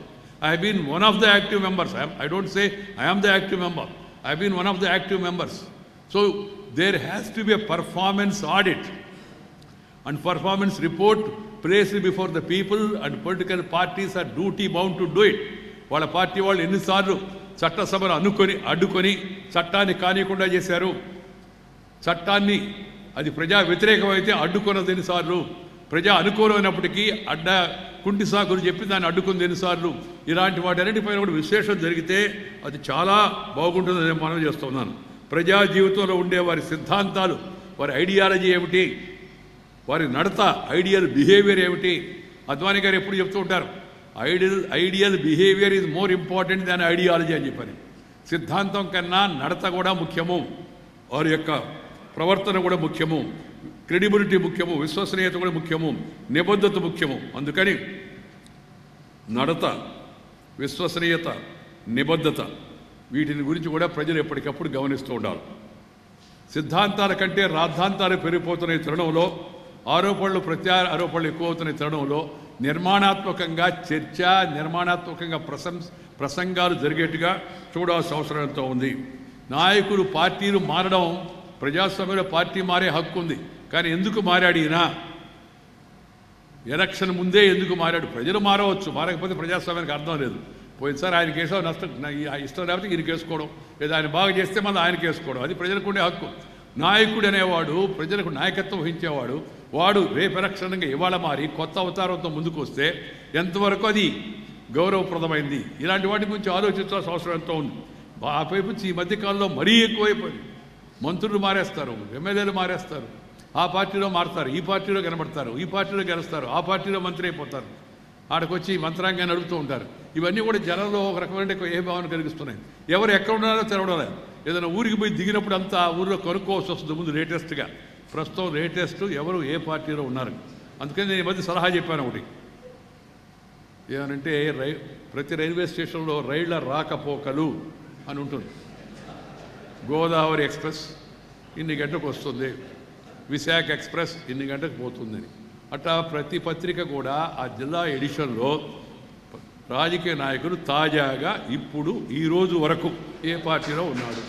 I have been one of the active members. I don't say I am the active member. I have been one of the active members. So there has to be a performance audit and performance report placed before the people, and political parties are duty bound to do it. వాళ్ళ party వాళ్ళు ఎన్నిసార్లు చట్టసభను అడ్డుకొని చట్టాన్ని కానియకుండా చేశారు, చట్టాన్ని అది ప్రజా వ్యతిరేకమైతే అడ్డుకున్నది ఎన్నిసార్లు, ప్రజా అనుకూలమైనప్పటికీ కుంటి సాకులు చెప్పి దాన్ని అడ్డుకుంది ఎన్నిసార్లు, ఇలాంటి వాటన్నిటిపైన కూడా విశ్లేషణ జరిగితే అది చాలా బాగుంటుందని మనం చేస్తున్నాను. ప్రజా జీవితంలో ఉండే వారి సిద్ధాంతాలు, వారి ఐడియాలజీ ఏమిటి, వారి నడత ఐడియల్ బిహేవియర్ ఏమిటి. అద్వానీ గారు ఎప్పుడు చెప్తూ ఉంటారు, ideal behaviour is more important than ideology అని చెప్పని. సిద్ధాంతం కన్నా నడత కూడా ముఖ్యము, వారి యొక్క ప్రవర్తన కూడా ముఖ్యము, క్రెడిబిలిటీ ముఖ్యము, విశ్వసనీయత కూడా ముఖ్యము, నిబద్ధత ముఖ్యము. అందుకని నడత, విశ్వసనీయత, నిబద్ధత వీటిని గురించి కూడా ప్రజలు ఎప్పటికప్పుడు గమనిస్తూ ఉండాలి. సిద్ధాంతాల కంటే రాద్ధాంతాలు పెరిగిపోతున్న తరుణంలో, ఆరోపణలు ప్రత్యారోపణలు ఎక్కువ అవుతున్న తరుణంలో నిర్మాణాత్మకంగా చర్చ, నిర్మాణాత్మకంగా ప్రసంగాలు జరిగేట్టుగా చూడాల్సిన అవసరం ఎంతో ఉంది. నాయకులు, పార్టీలు మారడం, ప్రజాస్వామ్యంలో పార్టీ మారే హక్కు ఉంది. కానీ ఎందుకు మారాడు ఈయన? ఎలక్షన్ ముందే ఎందుకు మారాడు? ప్రజలు మారవచ్చు, మారకపోతే ప్రజాస్వామ్యానికి అర్థం లేదు. పోయినసారి ఆయన కేసు నష్టం ఇష్టం లేకపోతే ఈయన కేసుకోవడం, లేదా ఆయన బాగా చేస్తే మళ్ళీ ఆయన కేసుకోవడం, అది ప్రజలకు ఉండే హక్కు. నాయకుడు అనేవాడు, ప్రజలకు నాయకత్వం వహించేవాడు, వాడు రేపు ఎలక్షన్గా ఇవాళ మారి కొత్త అవతారంతో ముందుకు వస్తే ఎంతవరకు అది గౌరవప్రదమైంది? ఇలాంటి వాటి గురించి ఆలోచించాల్సిన అవసరం ఎంతో ఉంది. ఆ వైపు ఈ మధ్యకాలంలో మరీ ఎక్కువైపోయింది. మంత్రులు మారేస్తారు, ఎమ్మెల్యేలు మారేస్తారు, ఆ పార్టీలో మారుతారు, ఈ పార్టీలో కనబడతారు, ఈ పార్టీలో గెలుస్తారు, ఆ పార్టీలో మంత్రి అయిపోతారు, ఆడకొచ్చి మంత్రాంగాన్ని నడుపుతూ ఉంటారు. ఇవన్నీ కూడా జనంలో ఒక రకమైన ఏ భావన కలిగిస్తున్నాయి. ఎవరు ఎక్కడ ఉన్నారో తెలవడం లేదు. ఏదైనా ఊరికి పోయి దిగినప్పుడు అంతా ఊరిలో కనుక్కోవాల్సి వస్తుంది ముందు లేటెస్ట్గా. ప్రస్తుతం లేటెస్ట్ ఎవరు ఏ పార్టీలో ఉన్నారు. అందుకని నేను ఈ మధ్య సలహా చెప్పాను ఒకటి, ఏమనంటే ప్రతి రైల్వే స్టేషన్లో రైళ్ల రాకపోకలు అని ఉంటుంది. గోదావరి ఎక్స్ప్రెస్ ఇన్ని గంటలకు వస్తుంది, విశాఖ ఎక్స్ప్రెస్ ఇన్ని గంటలకు పోతుందని. అట్లా ప్రతి పత్రిక కూడా ఆ జిల్లా ఎడిషన్లో రాజకీయ నాయకులు తాజాగా ఇప్పుడు ఈరోజు వరకు ఏ పార్టీలో ఉన్నాడు,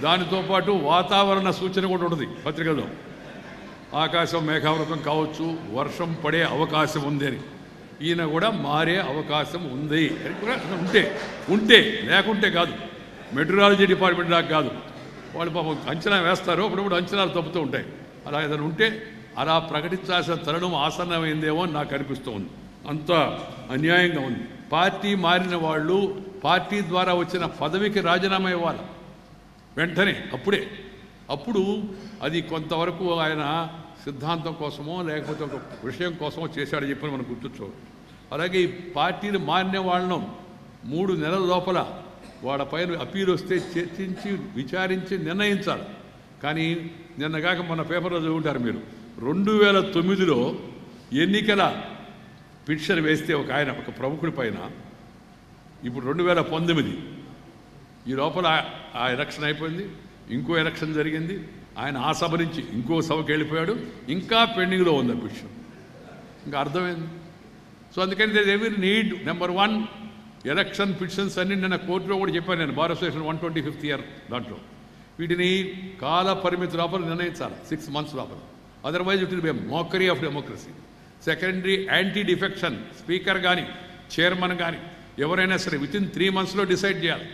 దానితో పాటు వాతావరణ సూచన కూడా ఉంటుంది పత్రికలో. ఆకాశం మేఘావృతం కావచ్చు, వర్షం పడే అవకాశం ఉంది అని. ఈయన కూడా మారే అవకాశం ఉంది అని కూడా ఉంటే లేకుంటే కాదు. మెట్రాలజీ డిపార్ట్మెంట్ దాకా కాదు, వాళ్ళు పాపం అంచనా వేస్తారు, అప్పుడప్పుడు అంచనాలు తప్పుతూ ఉంటాయి. అలా ఏదైనా ఉంటే అలా ప్రకటించాల్సిన తరుణం ఆసన్నమైందేమో అని నాకు అనిపిస్తూ ఉంది. అంత అన్యాయంగా ఉంది. పార్టీ మారిన వాళ్ళు పార్టీ ద్వారా వచ్చిన పదవికి రాజీనామా ఇవ్వాలి వెంటనే, అప్పుడు అది కొంతవరకు ఆయన సిద్ధాంతం కోసమో లేకపోతే ఒక విషయం కోసమో చేశాడని చెప్పి మనం గుర్తుంచుకోవాలి. అలాగే ఈ పార్టీలు మారిన వాళ్ళను 3 నెలల లోపల వాళ్ళపైన అప్పీల్ వస్తే చర్చించి విచారించి నిర్ణయించాలి. కానీ నిన్నగాక మన పేపర్లో చదువుంటారు మీరు, 2009లో ఎన్నికల పిటిషన్ వేస్తే ఒక ప్రముఖుడి పైన, ఇప్పుడు 2019 ఈ లోపల ఆ ఎలక్షన్ అయిపోయింది, ఇంకో ఎలక్షన్ జరిగింది, ఆయన ఆ సభ నుంచి ఇంకో సభకి వెళ్ళిపోయాడు, ఇంకా పెండింగ్లో ఉంది పిటిషన్. ఇంకా అర్థమైంది. సో అందుకని there every need, number 1 election petitions అన్ని నిన్న కోర్టులో కూడా చెప్పాను నేను, బార్ అసోసియేషన్ 125th ఇయర్ దాంట్లో వీటిని కాల పరిమితి లోపల నిర్ణయించాలి, 6 months లోపల. Otherwise it will be mockery of democracy. Secondary anti defection, speaker కానీ చైర్మన్ కానీ ఎవరైనా సరే వితిన్ 3 monthsలో డిసైడ్ చేయాలి.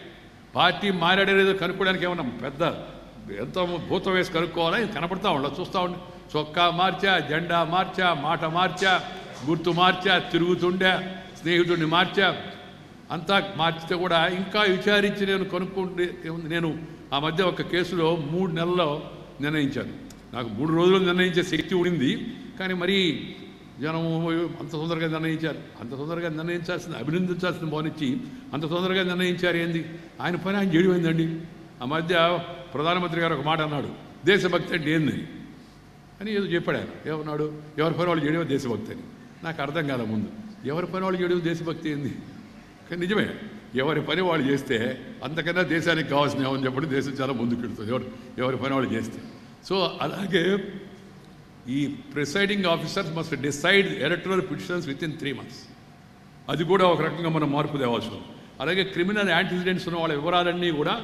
పార్టీ మారాడేదో కనుక్కోవడానికి ఏమన్నా పెద్ద ఎంతో భూతం వేసి కనుక్కోవాలా? ఇది కనపడతా ఉండదు, చూస్తూ ఉండి చొక్కా మార్చా, జెండా మార్చా, మాట మార్చా, గుర్తు మార్చా, తిరుగుతుండే, స్నేహితుడిని మార్చా, అంతా మార్చితే కూడా ఇంకా విచారించి నేను కనుక్కుంటే నేను ఆ మధ్య ఒక కేసులో 3 నెలల్లో నిర్ణయించాను. నాకు 3 రోజులు నిర్ణయించే శక్తి ఉండింది, కానీ మరీ జనం అంత తొందరగా నిర్ణయించారు. అంత తొందరగా నిర్ణయించాల్సింది, అభినందించాల్సిన భవనిచ్చి అంత తొందరగా నిర్ణయించారు ఏంది? ఆయన పని ఆయన చేయమైందండి. ఆ మధ్య ప్రధానమంత్రి గారు ఒక మాట అన్నాడు, దేశభక్తి అంటే ఏంది అని ఏదో చెప్పాడు ఆయన. ఏమన్నాడు? ఎవరి పని వాళ్ళు చేయడమే దేశభక్తి అని. నాకు అర్థం కాల ముందు, ఎవరి పని వాళ్ళు చేయడం దేశభక్తి ఏంది? కానీ నిజమే, ఎవరి పని వాళ్ళు చేస్తే అంతకన్నా దేశానికి కావాల్సిన ఏమని చెప్పండి, దేశం చాలా ముందుకు వెళ్తుంది ఎవరి పని వాళ్ళు చేస్తే. సో అలాగే ఈ presiding officers must decide electoral petitions within 3 months. అది కూడా ఒక రకంగా మనం మార్పు తేవాల్సి ఉంది. అలాగే క్రిమినల్ యాంటిసిడెంట్స్ ఉన్న వాళ్ళ వివరాలన్నీ కూడా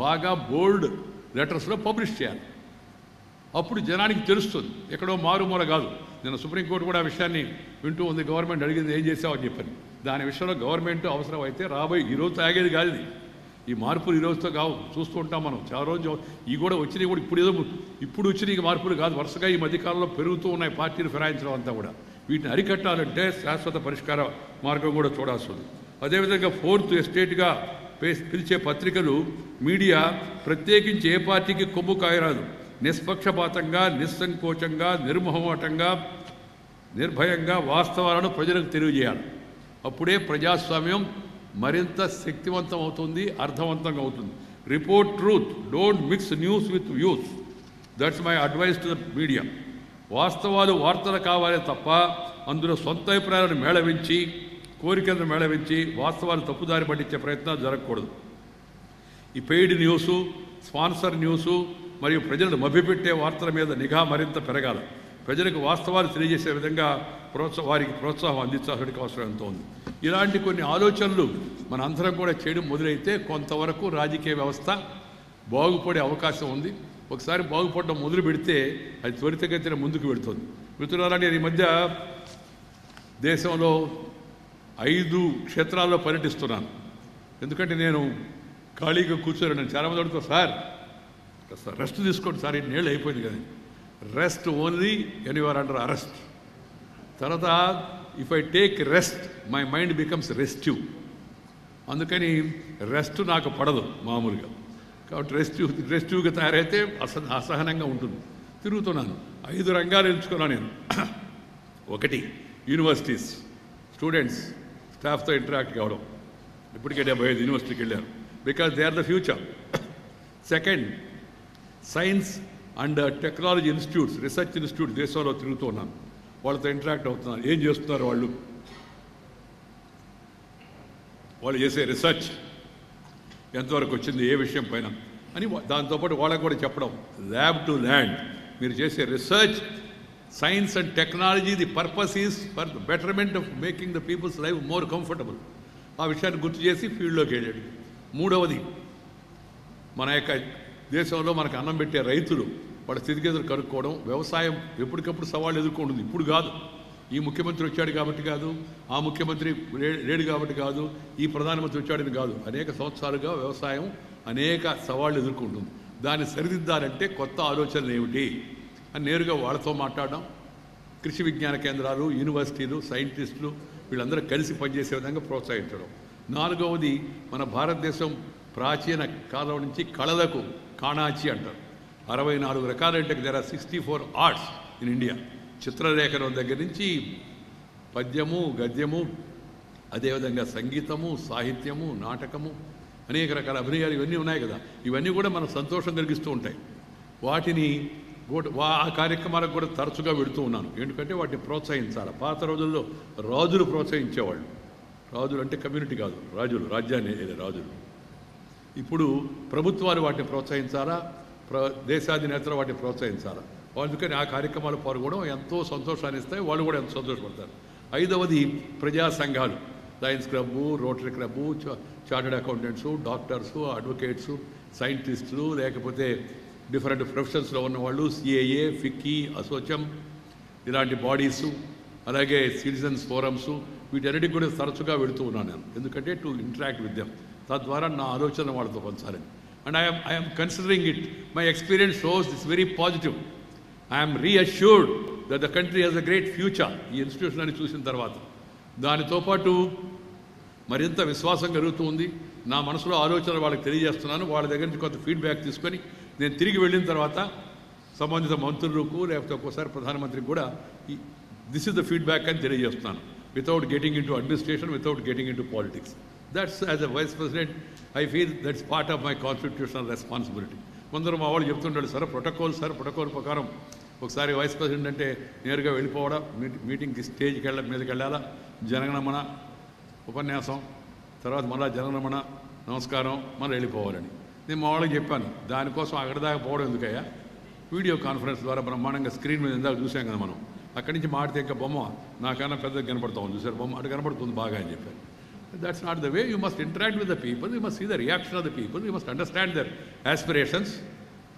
బాగా బోల్డ్ లెటర్స్లో పబ్లిష్ చేయాలి. అప్పుడు జనానికి తెలుస్తుంది, ఎక్కడో మారుమూల కాదు. నేను సుప్రీంకోర్టు కూడా ఆ విషయాన్ని వింటూ ఉంది, గవర్నమెంట్ అడిగింది ఏం చేసావని చెప్పని. దాని విషయంలో గవర్నమెంట్ అవసరం అయితే ఈరోజు తాగేది కాదు ఇది. ఈ మార్పులు ఈరోజుతో కావు, చూస్తూ ఉంటాం మనం చాలా రోజు. ఈ కూడా వచ్చినాయి కూడా ఇప్పుడు వచ్చిన మార్పులు కాదు, వరుసగా ఈ మధ్యకాలంలో పెరుగుతూ ఉన్నాయి పార్టీలు ఫిరాయించడం అంతా కూడా. వీటిని అరికట్టాలంటే శాశ్వత పరిష్కార మార్గం కూడా చూడాల్సి ఉంది. అదేవిధంగా 4th ఎస్టేట్గా పిలిచే పత్రికలు, మీడియా ప్రత్యేకించి ఏ పార్టీకి కొమ్ము కాయరాదు. నిష్పక్షపాతంగా, నిస్సంకోచంగా, నిర్మోహమాటంగా, నిర్భయంగా వాస్తవాలను ప్రజలకు తెలియజేయాలి. అప్పుడే ప్రజాస్వామ్యం మరింత శక్తివంతం అవుతుంది, అర్థవంతంగా అవుతుంది. Report truth, don't mix news with views. That's my advice to the media. వాస్తవాలు వార్తలు కావాలే తప్ప అందులో సొంత అభిప్రాయాలను మేళవించి, కోరికలను మేళవించి వాస్తవాలు తప్పుదారి పట్టించే ప్రయత్నాలు జరగకూడదు. ఈ పెయిడ్ న్యూసు, స్పాన్సర్ న్యూసు మరియు ప్రజలను మభ్యపెట్టే వార్తల మీద నిఘా మరింత పెరగాల. ప్రజలకు వాస్తవాలు తెలియజేసే విధంగా వారికి ప్రోత్సాహం అందించాల్సిన అవసరం ఎంతో ఉంది. ఇలాంటి కొన్ని ఆలోచనలు మన అందరం కూడా చేయడం మొదలైతే కొంతవరకు రాజకీయ వ్యవస్థ బాగుపడే అవకాశం ఉంది. ఒకసారి బాగుపడడం మొదలు పెడితే అది త్వరితగతిన ముందుకు వెళుతుంది. మిత్రులారా, నేను ఈ మధ్య దేశంలో 5 క్షేత్రాల్లో పర్యటిస్తున్నాను. ఎందుకంటే నేను ఖాళీగా కూర్చోలేను. చాలామంది అడుగుతారు, సార్ రెస్ట్ తీసుకోండి సార్, ఇన్నేళ్ళు అయిపోయింది కదా. Rest only when you are under arrest. తర్వాత if I take rest my mind becomes restive. అందుకని రెస్ట్ నాకు పడదు మామూలుగా. కాబట్టి రెస్టివ్గా తయారైతే అసహనంగా ఉంటుంది. తిరుగుతున్నాను. 5 రంగాలు ఎంచుకున్నాను నేను. 1, యూనివర్సిటీస్, స్టూడెంట్స్, స్టాఫ్తో ఇంటరాక్ట్ కావడం. ఇప్పటికే 75 యూనివర్సిటీకి వెళ్ళారు. Because they are the future. 2, science and technology institutes, research institute దేశంలో తిరుగుతూ ఉన్నాను. వాళ్ళతో ఇంటరాక్ట్ అవుతున్నాను. ఏం చేస్తున్నారు వాళ్ళు చేసే రీసెర్చ్ ఎంతవరకు వచ్చింది, ఏ విషయం పైన అని. దాంతోపాటు వాళ్ళకు కూడా చెప్పడం, ల్యాబ్ టు ల్యాండ్. మీరు చేసే research, science and technology, the purpose is for the betterment of making the people's life more comfortable. ఆ విషయాన్ని గుర్తు చేసి ఫీల్డ్లోకి వెళ్ళాడు. 3వది, మన యొక్క దేశంలో మనకు అన్నం పెట్టే రైతులు వాళ్ళ స్థితిగతులు కనుక్కోవడం. వ్యవసాయం ఎప్పటికప్పుడు సవాళ్ళు ఎదుర్కొంటుంది. ఇప్పుడు కాదు, ఈ ముఖ్యమంత్రి వచ్చాడు కాబట్టి కాదు, ఆ ముఖ్యమంత్రి లేడు కాబట్టి కాదు, ఈ ప్రధానమంత్రి వచ్చాడని కాదు. అనేక సంవత్సరాలుగా వ్యవసాయం అనేక సవాళ్ళు ఎదుర్కొంటుంది. దాన్ని సరిదిద్దాలంటే కొత్త ఆలోచనలు ఏమిటి అని నేరుగా వాళ్ళతో మాట్లాడడం. కృషి విజ్ఞాన కేంద్రాలు, యూనివర్సిటీలు, సైంటిస్టులు వీళ్ళందరూ కలిసి పనిచేసే విధంగా ప్రోత్సహించడం. 4వది, మన భారతదేశం ప్రాచీన కాలం నుంచి కళలకు కాణాచి అంటారు. 64 రకాలంటే there are 64 arts in India. చిత్రలేఖనం దగ్గర నుంచి పద్యము, గద్యము, అదేవిధంగా సంగీతము, సాహిత్యము, నాటకము, అనేక రకాల అభినయాలు ఇవన్నీ ఉన్నాయి కదా. ఇవన్నీ కూడా మనకు సంతోషం కలిగిస్తూ ఉంటాయి. వాటిని ఆ కార్యక్రమాలకు కూడా తరచుగా వెళుతూ ఉన్నాను. ఎందుకంటే వాటిని ప్రోత్సహించాలి. పాత రోజుల్లో రాజులు ప్రోత్సహించేవాళ్ళు. రాజులు అంటే కమ్యూనిటీ కాదు, రాజులు, రాజ్యాన్ని రాజులు. ఇప్పుడు ప్రభుత్వాలు వాటిని ప్రోత్సహించాలా, దేశాధినేతలు వాటిని ప్రోత్సహించాలా. అందుకని ఆ కార్యక్రమాలు పాల్గొనడం ఎంతో సంతోషాన్ని ఇస్తాయి. వాళ్ళు కూడా ఎంతో సంతోషపడతారు. 5వది, ప్రజా సంఘాలు, Lions club, rotary club, chartered అకౌంటెంట్సు, doctors, advocates, సైంటిస్టులు, లేకపోతే డిఫరెంట్ ప్రొఫెషన్స్లో ఉన్నవాళ్ళు, సిఏఏ, ఫిక్కీ, అసోచం, ఇలాంటి బాడీసు, అలాగే సిటిజన్స్ ఫోరమ్సు, వీటన్నిటికి కూడా తరచుగా వెళుతూ ఉన్నాను నేను. ఎందుకంటే టు ఇంటరాక్ట్ విత్ దెమ్. తద్వారా నా ఆలోచన వాళ్ళతో పంచాలని. And I'm considering it. My experience shows it's very positive. I'm reassured that the country has a great future. ఈ ఇన్స్టిట్యూషన్ అని చూసిన తర్వాత దానితో పాటు మరింత విశ్వాసం కలుగుతూ ఉంది. నా మనసులో ఆలోచనలు వాళ్ళకి తెలియజేస్తున్నాను. వాళ్ళ దగ్గర నుంచి కొంత ఫీడ్బ్యాక్ తీసుకొని నేను తిరిగి వెళ్ళిన తర్వాత సంబంధిత మంత్రులకు, లేకపోతే ఒక్కోసారి ప్రధానమంత్రికి కూడా దిస్ ఇస్ ద ఫీడ్బ్యాక్ అని తెలియజేస్తున్నాను. Without getting in to administration, without getting in to politics. That's, as a vice president, I feel that's part of my constitutional responsibility. కొందరు మా వాళ్ళు చెప్తుంటాడు, సార్ ప్రోటోకాల్ ప్రకారం ఒకసారి వైస్ ప్రెసిడెంట్ అంటే నేరుగా వెళ్ళిపోవడం, మీటింగ్కి స్టేజ్కి మీదకి వెళ్ళాలా, జనగణమన ఉపన్యాసం, తర్వాత మళ్ళీ జనగణమన నమస్కారం, మళ్ళీ వెళ్ళిపోవాలని. నేను మా వాళ్ళకి చెప్పాను, దానికోసం అక్కడ దాకా పోవడం ఎందుకయ్యా, వీడియో కాన్ఫరెన్స్ ద్వారా బ్రహ్మాండంగా స్క్రీన్ మీద ఇందాక చూసాం కదా మనం, అక్కడి నుంచి మాడితే ఇంకా బొమ్మ నాకన్నా పెద్దగా కనపడతాం, చూసారు బొమ్మ అటు కనపడుతుంది బాగా అని చెప్పారు. That's not the way. You must interact with the people. You must see the reaction of the people. You must understand their aspirations.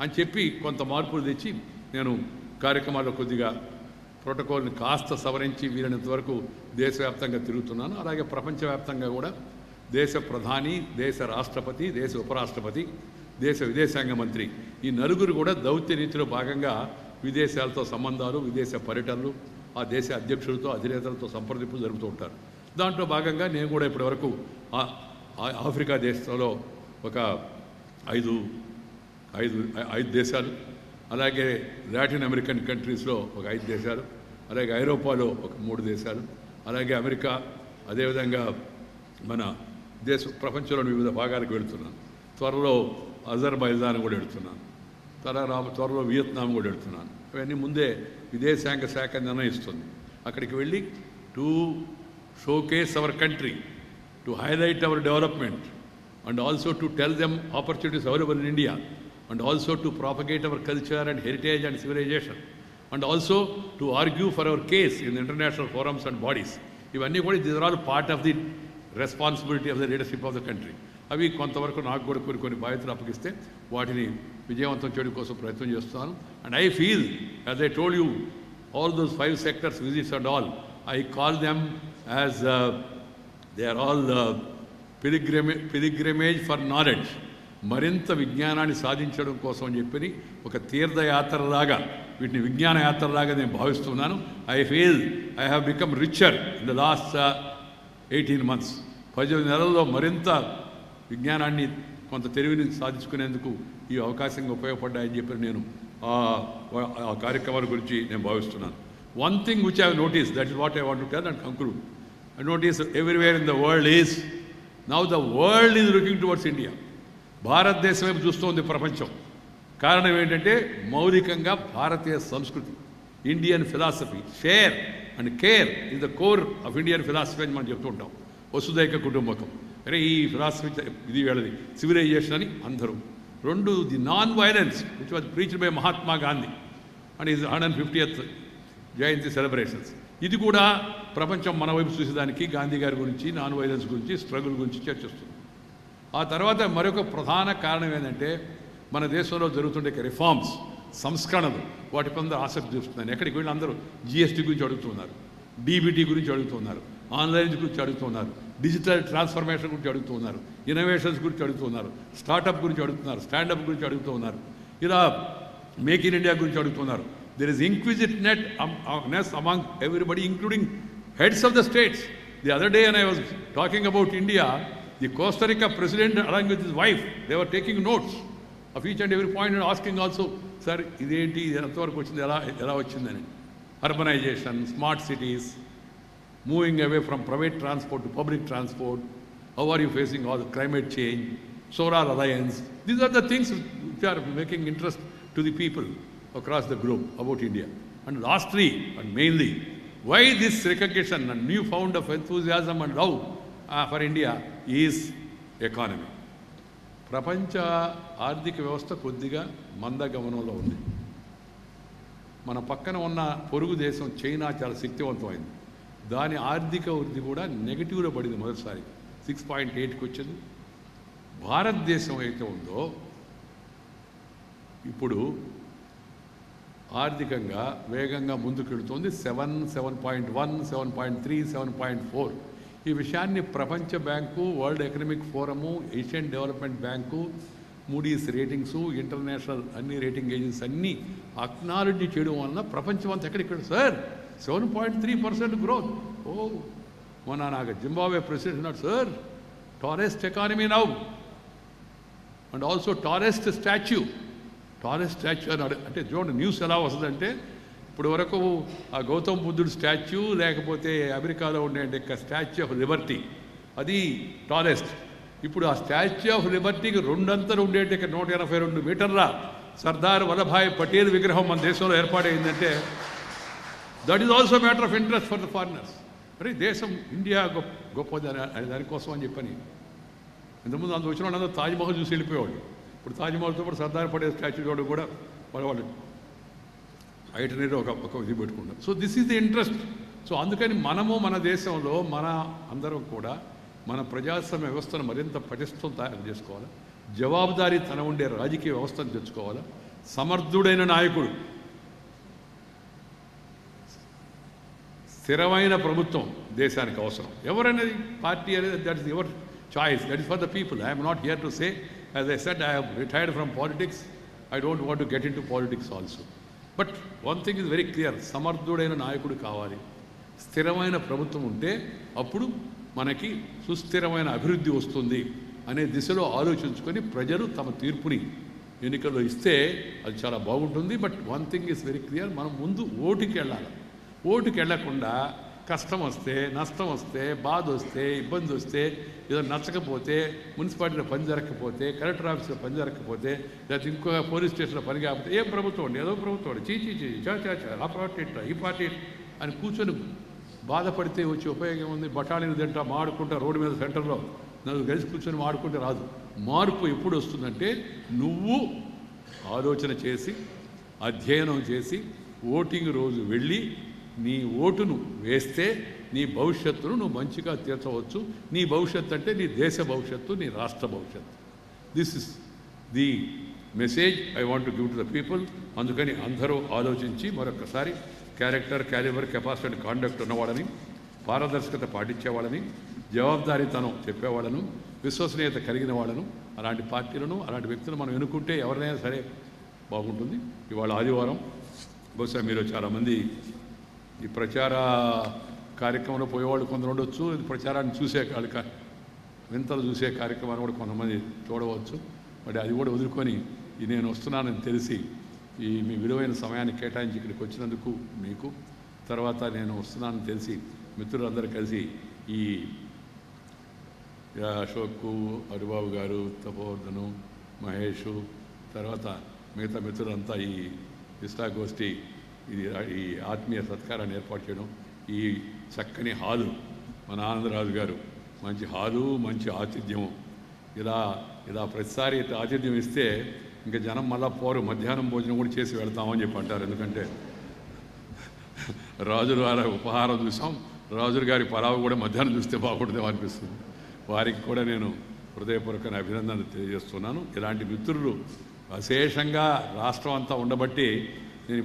అని చెప్పి కొంత మార్పులు తెచ్చి నేను కార్యక్రమాల్లో కొద్దిగా ప్రోటోకాల్ని కాస్త సవరించి వీలైనంత వరకు దేశవ్యాప్తంగా తిరుగుతున్నాను. అలాగే ప్రపంచవ్యాప్తంగా కూడా దేశ ప్రధాని, దేశ రాష్ట్రపతి, దేశ ఉపరాష్ట్రపతి, దేశ విదేశాంగ మంత్రి, ఈ నలుగురు కూడా దౌత్య నీతిలో భాగంగా విదేశాలతో సంబంధాలు, విదేశ పర్యటనలు, ఆ దేశ అధ్యక్షులతో, అధినేతలతో సంప్రదింపులు జరుపుతూ ఉంటారు. దాంట్లో భాగంగా నేను కూడా ఇప్పటివరకు ఆఫ్రికా దేశంలో ఒక ఐదు ఐదు ఐదు దేశాలు, అలాగే లాటిన్ అమెరికన్ కంట్రీస్లో ఒక 5 దేశాలు, అలాగే ఐరోపాలో ఒక 3 దేశాలు, అలాగే అమెరికా, అదేవిధంగా మన ప్రపంచంలోని వివిధ భాగాలకు వెళుతున్నాను. త్వరలో అజర్బైజాన్ కూడా వెళుతున్నాను, త్వరలో వియత్నాం కూడా వెళుతున్నాను. అవన్నీ ముందే విదేశాంగ శాఖ నిర్ణయిస్తుంది. అక్కడికి వెళ్ళి to showcase our country, to highlight hour development, and also to tell them opportunities available in India, and also to propagate our culture and heritage and civilization, and also to argue for our case in international forums and bodies. ఇవన్నీ కూడా these are all part of the responsibility of the leadership of the country. అవి కొంతవరకు నాకు కూడా కొన్ని బాధ్యతలు అప్పగిస్తే వాటిని విజయవంతం చేయడం కోసం ప్రయత్నం చేస్తున్నాను. And I feel, as I told you, all those 5 sectors visits and all, I call them as they are all pilgrimage for knowledge, మరింత విజ్ఞానాన్ని సాధించడం కోసం అని చెప్పి ఒక తీర్థయాత్రలాగా, వీటిని విజ్ఞాన యాత్రలాగా నేను భావిస్తున్నాను. I feel I have become richer in the last 18 months. 18 నెలల్లో మరింత విజ్ఞానాన్ని, కొంత తెలివిని సాధించుకునేందుకు ఈ అవకాశంగా ఉపయోగపడ్డాయని చెప్పి నేను ఆ కార్యక్రమాల గురించి నేను భావిస్తున్నాను. One thing which I have notice, that is what I want to tell and conclude. I notice everywhere in the world is now the world is looking towards India. భారతదేశం వైపు చూస్తోంది ప్రపంచం. కారణం ఏంటంటే మౌలికంగా భారతీయ సంస్కృతి, Indian philosophy, share and care is the core of Indian philosophy అని మనం చెప్తూ ఉంటాం. వసుదైక కుటుంబకం, అరే ఈ ఫిలాసఫీ ఇది వీళ్ళది, సివిలైజేషన్ అని అందరూ. 2, the non violence which was preached by Mahatma Gandhi and is 150th Jayanti celebrations. ఇది కూడా ప్రపంచం మన వైపు చూసేదానికి గాంధీ గారి గురించి, నాన్ వైలెన్స్ గురించి, స్ట్రగుల్ గురించి చర్చిస్తుంది. ఆ తర్వాత మరొక ప్రధాన కారణం ఏంటంటే మన దేశంలో జరుగుతుండే రిఫార్మ్స్, సంస్కరణలు, వాటి పైన ఆసక్తి చూస్తున్నాను. ఎక్కడికి వెళ్ళి అందరూ జిఎస్టీ గురించి అడుగుతున్నారు, డీబీటీ గురించి అడుగుతున్నారు, ఆన్లైన్ గురించి అడుగుతున్నారు, డిజిటల్ ట్రాన్స్ఫర్మేషన్ గురించి అడుగుతున్నారు, ఇన్నోవేషన్స్ గురించి అడుగుతున్నారు, స్టార్టప్ గురించి అడుగుతున్నారు, స్టాండప్ గురించి అడుగుతున్నారు, ఇలా మేక్ ఇన్ ఇండియా గురించి అడుగుతున్నారు. There is inquisitiveness among everybody, including heads of the states. The other day when I was talking about India, the Costa Rica president along with his wife, they were taking notes of each and every point and asking also, sir, identi entarku vachindi, ela vachindani. Urbanization, smart cities, moving away from private transport to public transport, how are you facing all the climate change, solar alliance. These are the things which are making interest to the people across the globe about India. And lastly and mainly, why this recognition and new found of enthusiasm and love for India is economy. ప్రపంచ ఆర్థిక వ్యవస్థ కొద్దిగా మందగమనంలో ఉంది. మన పక్కన ఉన్న పొరుగు దేశం చైనా చాలా శక్తివంతమైంది. దాని ఆర్థిక వృద్ధి కూడా నెగిటివ్లో పడింది. మొదటిసారి 6.8కి వచ్చింది. భారతదేశం అయితే ఉందో ఇప్పుడు ఆర్థికంగా వేగంగా ముందుకెళ్తుంది. 7.1, 7.3, 7.4. ఈ విషయాన్ని ప్రపంచ bank, world economic forum, Asian development bank, Moody's ratings, international అన్ని రేటింగ్ ఏజెన్సీస్ అన్నీ అక్నాలజీ చేయడం వలన ప్రపంచం అంతా ఎక్కడిక్కడ సార్ 7.3% గ్రోత్. మొన్న నాకు జింబాబ్వే ప్రెసిడెంట్ ఉన్నాడు, sir tallest economy now and also tallest statue అన్నాడు. అంటే చూడండి న్యూస్ ఎలా వస్తుందంటే, ఇప్పుడు వరకు ఆ గౌతమ్ బుద్ధుడు స్టాచ్యూ, లేకపోతే అమెరికాలో ఉండే స్టాచ్యూ ఆఫ్ లిబర్టీ, అది టాలెస్ట్. ఇప్పుడు ఆ స్టాచ్యూ ఆఫ్ లిబర్టీకి 2 అంతలు ఉండేటి 182 మీటర్ల సర్దార్ వల్లభాయ్ పటేల్ విగ్రహం మన దేశంలో ఏర్పాటైందంటే that is also matter of interest for the foreigners. మరి దేశం ఇండియా గొప్పది అని దానికోసం అని చెప్పని ఇంతకుముందు అందుకు వచ్చిన వాళ్ళందరూ తాజ్మహల్ చూసి వెళ్ళిపోయేవాళ్ళు. ఇప్పుడు తాజ్మహల్తో పాటు సర్దార్ పటేల్ స్టాచ్యూ కూడా వాళ్ళు ఐటనరీ ఒక ఇది పెట్టుకుంటారు. So this is the interest. So అందుకని మనము మన దేశంలో మన అందరం కూడా మన ప్రజాస్వామ్య వ్యవస్థను మరింత పటిష్టం తయారు చేసుకోవాలి. జవాబుదారీ తన ఉండే రాజకీయ వ్యవస్థను తెచ్చుకోవాలి. సమర్థుడైన నాయకుడు, స్థిరమైన ప్రభుత్వం దేశానికి అవసరం. ఎవరనేది పార్టీ అనేది that is your choice, that is for the people. I'm not here to say, as I said, I have retired from politics. I don't want to get into politics also. But one thing is very clear, సమర్థుడైన నాయకుడు కావాలి. స్థిరమైన ప్రభుత్వం ఉంటే అప్పుడు మనకి సుస్థిరమైన అభివృద్ధి వస్తుంది అనే దిశలో ఆలోచించుకొని ప్రజలు తమ తీర్పుని ఎన్నికల్లో ఇస్తే అది చాలా బాగుంటుంది. But one thing is very clear, మనం ముందు ఓటుకి వెళ్ళాలి. ఓటుకి వెళ్ళకుండా కష్టం వస్తే, నష్టం వస్తే, బాధ వస్తే, ఇబ్బంది వస్తే, ఏదో నచ్చకపోతే, మున్సిపాలిటీలో పని జరగకపోతే, కలెక్టర్ ఆఫీస్లో పని జరగకపోతే, లేకపోతే ఇంకో పోలీస్ స్టేషన్లో పని కాకపోతే, ఏ ప్రభుత్వం అండి, ఏదో ప్రభుత్వం అండి, చీ ఆ పార్టీ ఇట్లా, ఈ పార్టీ అని కూర్చొని బాధపడితే వచ్చే ఉపయోగం ఉంది. బఠానీలు తింటా మాడుకుంటా రోడ్డు మీద సెంటర్లో నలుగురు కలిసి కూర్చొని మాడుకుంటే రాదు. మార్పు ఎప్పుడు వస్తుందంటే నువ్వు ఆలోచన చేసి, అధ్యయనం చేసి, ఓటింగ్ రోజు వెళ్ళి నీ ఓటును వేస్తే నీ భవిష్యత్తును నువ్వు మంచిగా తీర్చవచ్చు. నీ భవిష్యత్తు అంటే నీ దేశ భవిష్యత్తు, నీ రాష్ట్ర భవిష్యత్తు. This is the message I want to give to the people. అందుకని అందరూ ఆలోచించి మరొకసారి character, calibre, capacity and conduct ఉన్నవాళ్ళని, పారదర్శకత పాటించేవాళ్ళని, జవాబుదారీతనం చెప్పేవాళ్ళను, విశ్వసనీయత కలిగిన వాళ్ళను, అలాంటి పార్టీలను, అలాంటి వ్యక్తులు మనం ఎన్నుకుంటే ఎవరినైనా సరే బాగుంటుంది. ఇవాళ ఆదివారం, బహుశా మీరు చాలామంది ఈ ప్రచార కార్యక్రమంలో పోయేవాళ్ళు కొందరు ఉండొచ్చు. ఇది ప్రచారాన్ని చూసే వింతలు చూసే కార్యక్రమాన్ని కూడా కొంతమంది చూడవచ్చు. మరి అది కూడా వదులుకొని నేను వస్తున్నానని తెలిసి మీ విలువైన సమయాన్ని కేటాయించి ఇక్కడికి వచ్చినందుకు మీకు, తర్వాత నేను వస్తున్నానని తెలిసి మిత్రులందరూ కలిసి ఈ అశోక్, హరిబాబు గారు, తపోవర్ధను, మహేషు, తర్వాత మిగతా మిత్రులంతా ఈ ఇష్టాగోష్ఠి, ఈ ఆత్మీయ సత్కారాన్ని ఏర్పాటు చేయడం, ఈ చక్కని హాలు, మన ఆనందరాజు గారు మంచి హాలు, మంచి ఆతిథ్యం, ఇలా ప్రతిసారి ఆతిథ్యం ఇస్తే ఇంకా జనం మళ్ళా పోరు, మధ్యాహ్నం భోజనం కూడా చేసి వెళ్తామని చెప్పి అంటారు. ఎందుకంటే రాజుల వారి ఉపహారం చూసాం, రాజుల గారి పలావు కూడా మధ్యాహ్నం చూస్తే బాగుంటుందేమో అనిపిస్తుంది. వారికి కూడా నేను హృదయపూర్వక అభినందనలు తెలియజేస్తున్నాను. ఇలాంటి మిత్రులు అశేషంగా రాష్ట్రం అంతా ఉండబట్టి నేను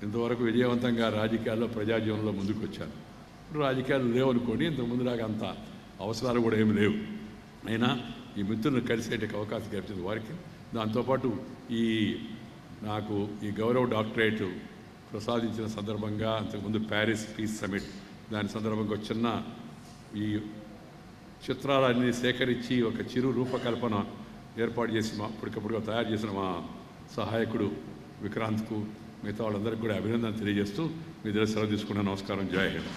ఇంతవరకు విజయవంతంగా రాజకీయాల్లో, ప్రజాజీవనంలో ముందుకు వచ్చాను. ఇప్పుడు రాజకీయాలు లేవనుకోండి, ఇంతకు ముందులాగా అంత అవసరాలు కూడా ఏమి లేవు. అయినా ఈ మిత్రులను కలిసేటికి అవకాశం కల్పించింది వారికి. దాంతోపాటు నాకు ఈ గౌరవ డాక్టరేట్ ప్రసాదించిన సందర్భంగా, అంతకుముందు ప్యారిస్ పీస్ సమిట్ దాని సందర్భంగా చిన్న ఈ చిత్రాలన్నీ సేకరించి ఒక చిరు రూపకల్పన ఏర్పాటు చేసి అప్పటికప్పుడుగా తయారు చేసిన మా సహాయకుడు విక్రాంత్కు, మిగతా వాళ్ళందరికీ కూడా అభినందన తెలియజేస్తూ మీ దగ్గర సెలవు తీసుకున్న నమస్కారం. జై హింద్.